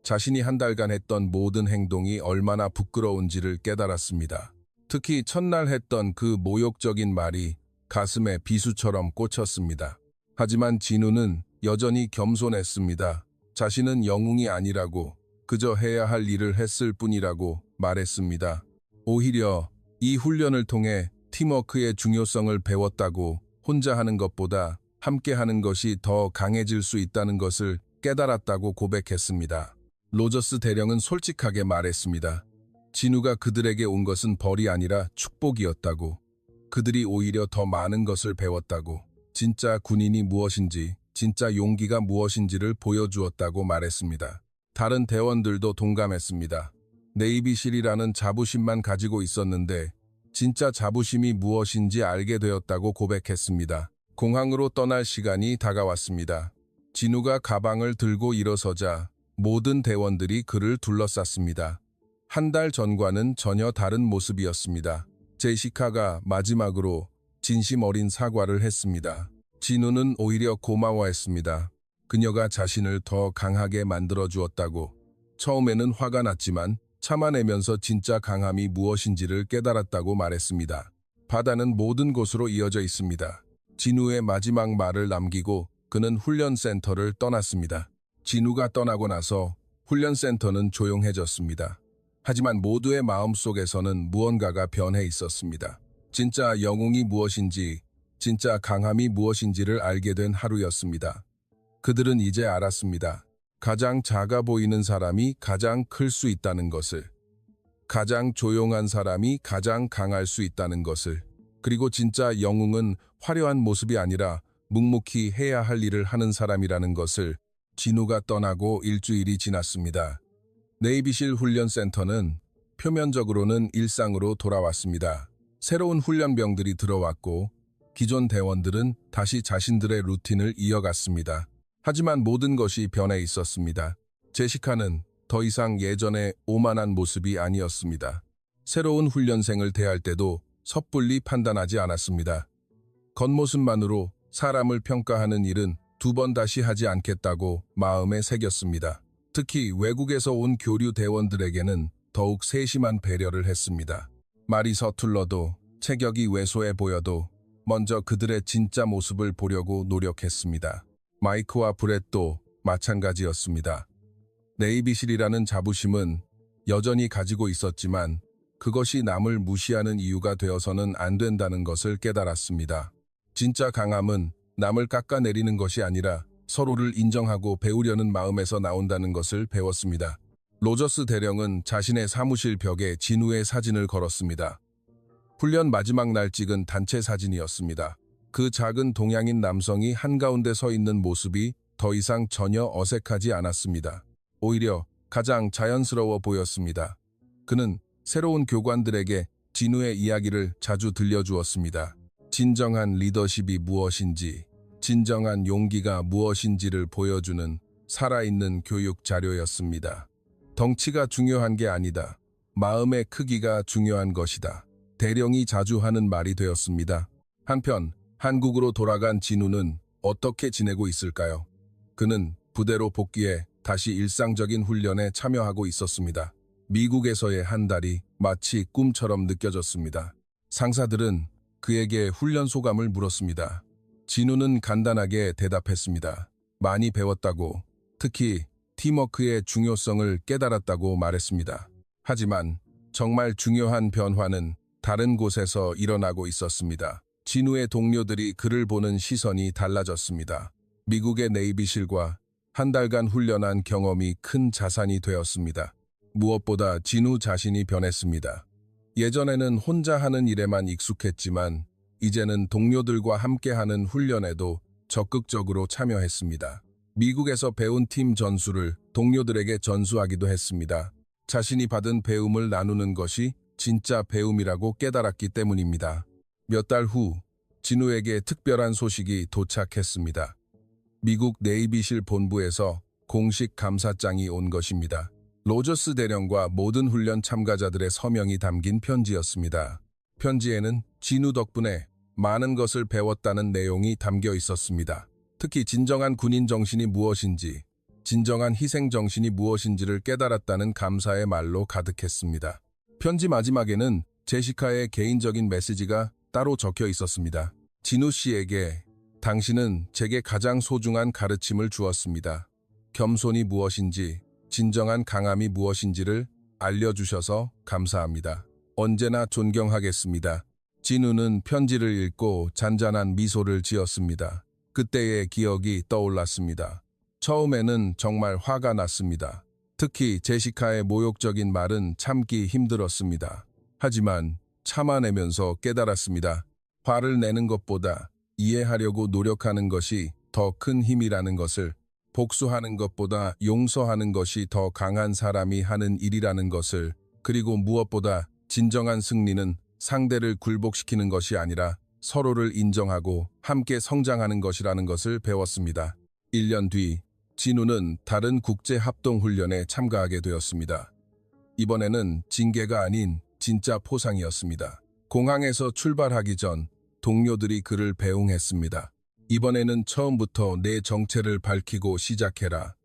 자신이 한 달간 했던 모든 행동이 얼마나 부끄러운지를 깨달았습니다. 특히 첫날 했던 그 모욕적인 말이 가슴에 비수처럼 꽂혔습니다. 하지만 진우는 여전히 겸손했습니다. 자신은 영웅이 아니라고, 그저 해야 할 일을 했을 뿐이라고 말했습니다. 오히려 이 훈련을 통해 팀워크의 중요성을 배웠다고, 혼자 하는 것보다 함께 하는 것이 더 강해질 수 있다는 것을 깨달았다고 고백했습니다. 로저스 대령은 솔직하게 말했습니다. 진우가 그들에게 온 것은 벌이 아니라 축복이었다고. 그들이 오히려 더 많은 것을 배웠다고. 진짜 군인이 무엇인지, 진짜 용기가 무엇인지를 보여주었다고 말했습니다. 다른 대원들도 동감했습니다. 네이비실이라는 자부심만 가지고 있었는데 진짜 자부심이 무엇인지 알게 되었다고 고백했습니다. 공항으로 떠날 시간이 다가왔습니다. 진우가 가방을 들고 일어서자 모든 대원들이 그를 둘러쌌습니다. 한 달 전과는 전혀 다른 모습이었습니다. 제시카가 마지막으로 진심 어린 사과를 했습니다. 진우는 오히려 고마워했습니다. 그녀가 자신을 더 강하게 만들어주었다고. 처음에는 화가 났지만 참아내면서 진짜 강함이 무엇인지를 깨달았다고 말했습니다. 바다는 모든 곳으로 이어져 있습니다. 진우의 마지막 말을 남기고 그는 훈련센터를 떠났습니다. 진우가 떠나고 나서 훈련센터는 조용해졌습니다. 하지만 모두의 마음속에서는 무언가가 변해 있었습니다. 진짜 영웅이 무엇인지, 진짜 강함이 무엇인지를 알게 된 하루였습니다. 그들은 이제 알았습니다. 가장 작아 보이는 사람이 가장 클 수 있다는 것을, 가장 조용한 사람이 가장 강할 수 있다는 것을, 그리고 진짜 영웅은 화려한 모습이 아니라 묵묵히 해야 할 일을 하는 사람이라는 것을. 진우가 떠나고 일주일이 지났습니다. 네이비실 훈련센터는 표면적으로는 일상으로 돌아왔습니다. 새로운 훈련병들이 들어왔고 기존 대원들은 다시 자신들의 루틴을 이어갔습니다. 하지만 모든 것이 변해 있었습니다. 제시카는 더 이상 예전의 오만한 모습이 아니었습니다. 새로운 훈련생을 대할 때도 섣불리 판단하지 않았습니다. 겉모습만으로 사람을 평가하는 일은 2번 다시 하지 않겠다고 마음에 새겼습니다. 특히 외국에서 온 교류 대원들에게는 더욱 세심한 배려를 했습니다. 말이 서툴러도 체격이 왜소해 보여도 먼저 그들의 진짜 모습을 보려고 노력했습니다. 마이크와 브렛도 마찬가지였습니다. 네이비실이라는 자부심은 여전히 가지고 있었지만 그것이 남을 무시하는 이유가 되어서는 안 된다는 것을 깨달았습니다. 진짜 강함은 남을 깎아내리는 것이 아니라 서로를 인정하고 배우려는 마음에서 나온다는 것을 배웠습니다. 로저스 대령은 자신의 사무실 벽에 진우의 사진을 걸었습니다. 훈련 마지막 날 찍은 단체 사진이었습니다. 그 작은 동양인 남성이 한가운데 서 있는 모습이 더 이상 전혀 어색하지 않았습니다. 오히려 가장 자연스러워 보였습니다. 그는 새로운 교관들에게 진우의 이야기를 자주 들려주었습니다. 진정한 리더십이 무엇인지, 진정한 용기가 무엇인지를 보여주는 살아있는 교육 자료였습니다. 덩치가 중요한 게 아니다. 마음의 크기가 중요한 것이다. 대령이 자주 하는 말이 되었습니다. 한편 한국으로 돌아간 진우는 어떻게 지내고 있을까요? 그는 부대로 복귀해 다시 일상적인 훈련에 참여하고 있었습니다. 미국에서의 한 달이 마치 꿈처럼 느껴졌습니다. 상사들은 그에게 훈련 소감을 물었습니다. 진우는 간단하게 대답했습니다. 많이 배웠다고, 특히 팀워크의 중요성을 깨달았다고 말했습니다. 하지만 정말 중요한 변화는 다른 곳에서 일어나고 있었습니다. 진우의 동료들이 그를 보는 시선이 달라졌습니다. 미국의 네이비실과 한 달간 훈련한 경험이 큰 자산이 되었습니다. 무엇보다 진우 자신이 변했습니다. 예전에는 혼자 하는 일에만 익숙했지만 이제는 동료들과 함께하는 훈련에도 적극적으로 참여했습니다. 미국에서 배운 팀 전술을 동료들에게 전수하기도 했습니다. 자신이 받은 배움을 나누는 것이 진짜 배움이라고 깨달았기 때문입니다. 몇 달 후 진우에게 특별한 소식이 도착했습니다. 미국 네이비실 본부에서 공식 감사장이 온 것입니다. 로저스 대령과 모든 훈련 참가자들의 서명이 담긴 편지였습니다. 편지에는 진우 덕분에 많은 것을 배웠다는 내용이 담겨 있었습니다. 특히 진정한 군인 정신이 무엇인지, 진정한 희생 정신이 무엇인지를 깨달았다는 감사의 말로 가득했습니다. 편지 마지막에는 제시카의 개인적인 메시지가 따로 적혀 있었습니다. 진우 씨에게 당신은 제게 가장 소중한 가르침을 주었습니다. 겸손이 무엇인지, 진정한 강함이 무엇인지를 알려주셔서 감사합니다. 언제나 존경하겠습니다. 진우는 편지를 읽고 잔잔한 미소를 지었습니다. 그때의 기억이 떠올랐습니다. 처음에는 정말 화가 났습니다. 특히 제시카의 모욕적인 말은 참기 힘들었습니다. 하지만 참아내면서 깨달았습니다. 화를 내는 것보다 이해하려고 노력하는 것이 더 큰 힘이라는 것을, 복수하는 것보다 용서하는 것이 더 강한 사람이 하는 일이라는 것을, 그리고 무엇보다 진정한 승리는 상대를 굴복시키는 것이 아니라 서로를 인정하고 함께 성장하는 것이라는 것을 배웠습니다. 1년 뒤 진우는 다른 국제합동훈련에 참가하게 되었습니다. 이번에는 징계가 아닌 진짜 포상이었습니다. 공항에서 출발하기 전 동료들이 그를 배웅했습니다. 이번에는 처음부터 내 정체를 밝히고 시작해라.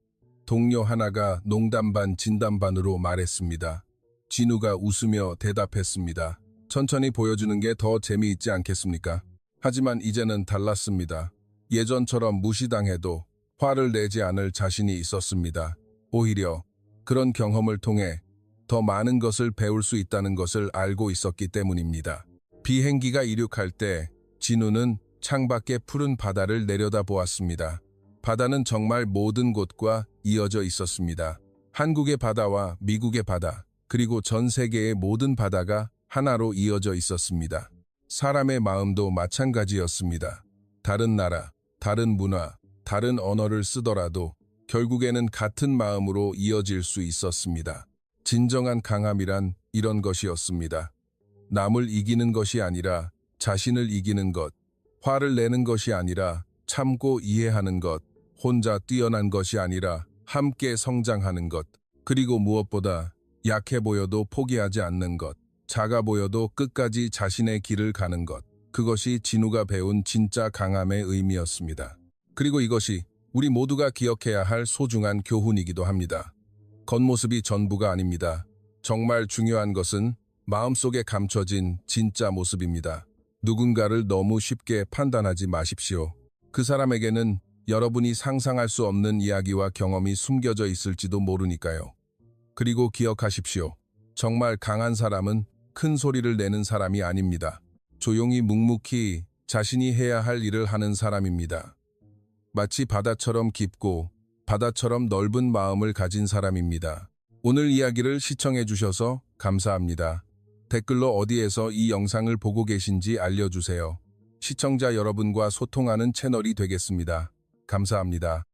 동료 하나가 농담 반 진담 반으로 말했습니다. 진우가 웃으며 대답했습니다. 천천히 보여주는 게 더 재미있지 않겠습니까? 하지만 이제는 달랐습니다. 예전처럼 무시당해도 화를 내지 않을 자신이 있었습니다. 오히려 그런 경험을 통해 더 많은 것을 배울 수 있다는 것을 알고 있었기 때문입니다. 비행기가 이륙할 때 진우는 창밖의 푸른 바다를 내려다보았습니다. 바다는 정말 모든 곳과 이어져 있었습니다. 한국의 바다와 미국의 바다, 그리고 전 세계의 모든 바다가 하나로 이어져 있었습니다. 사람의 마음도 마찬가지였습니다. 다른 나라, 다른 문화, 다른 언어를 쓰더라도 결국에는 같은 마음으로 이어질 수 있었습니다. 진정한 강함이란 이런 것이었습니다. 남을 이기는 것이 아니라 자신을 이기는 것. 화를 내는 것이 아니라 참고 이해하는 것, 혼자 뛰어난 것이 아니라 함께 성장하는 것, 그리고 무엇보다 약해 보여도 포기하지 않는 것, 작아 보여도 끝까지 자신의 길을 가는 것, 그것이 진우가 배운 진짜 강함의 의미였습니다. 그리고 이것이 우리 모두가 기억해야 할 소중한 교훈이기도 합니다. 겉모습이 전부가 아닙니다. 정말 중요한 것은 마음속에 감춰진 진짜 모습입니다. 누군가를 너무 쉽게 판단하지 마십시오. 그 사람에게는 여러분이 상상할 수 없는 이야기와 경험이 숨겨져 있을지도 모르니까요. 그리고 기억하십시오. 정말 강한 사람은 큰 소리를 내는 사람이 아닙니다. 조용히 묵묵히 자신이 해야 할 일을 하는 사람입니다. 마치 바다처럼 깊고 바다처럼 넓은 마음을 가진 사람입니다. 오늘 이야기를 시청해 주셔서 감사합니다. 댓글로 어디에서 이 영상을 보고 계신지 알려주세요. 시청자 여러분과 소통하는 채널이 되겠습니다. 감사합니다.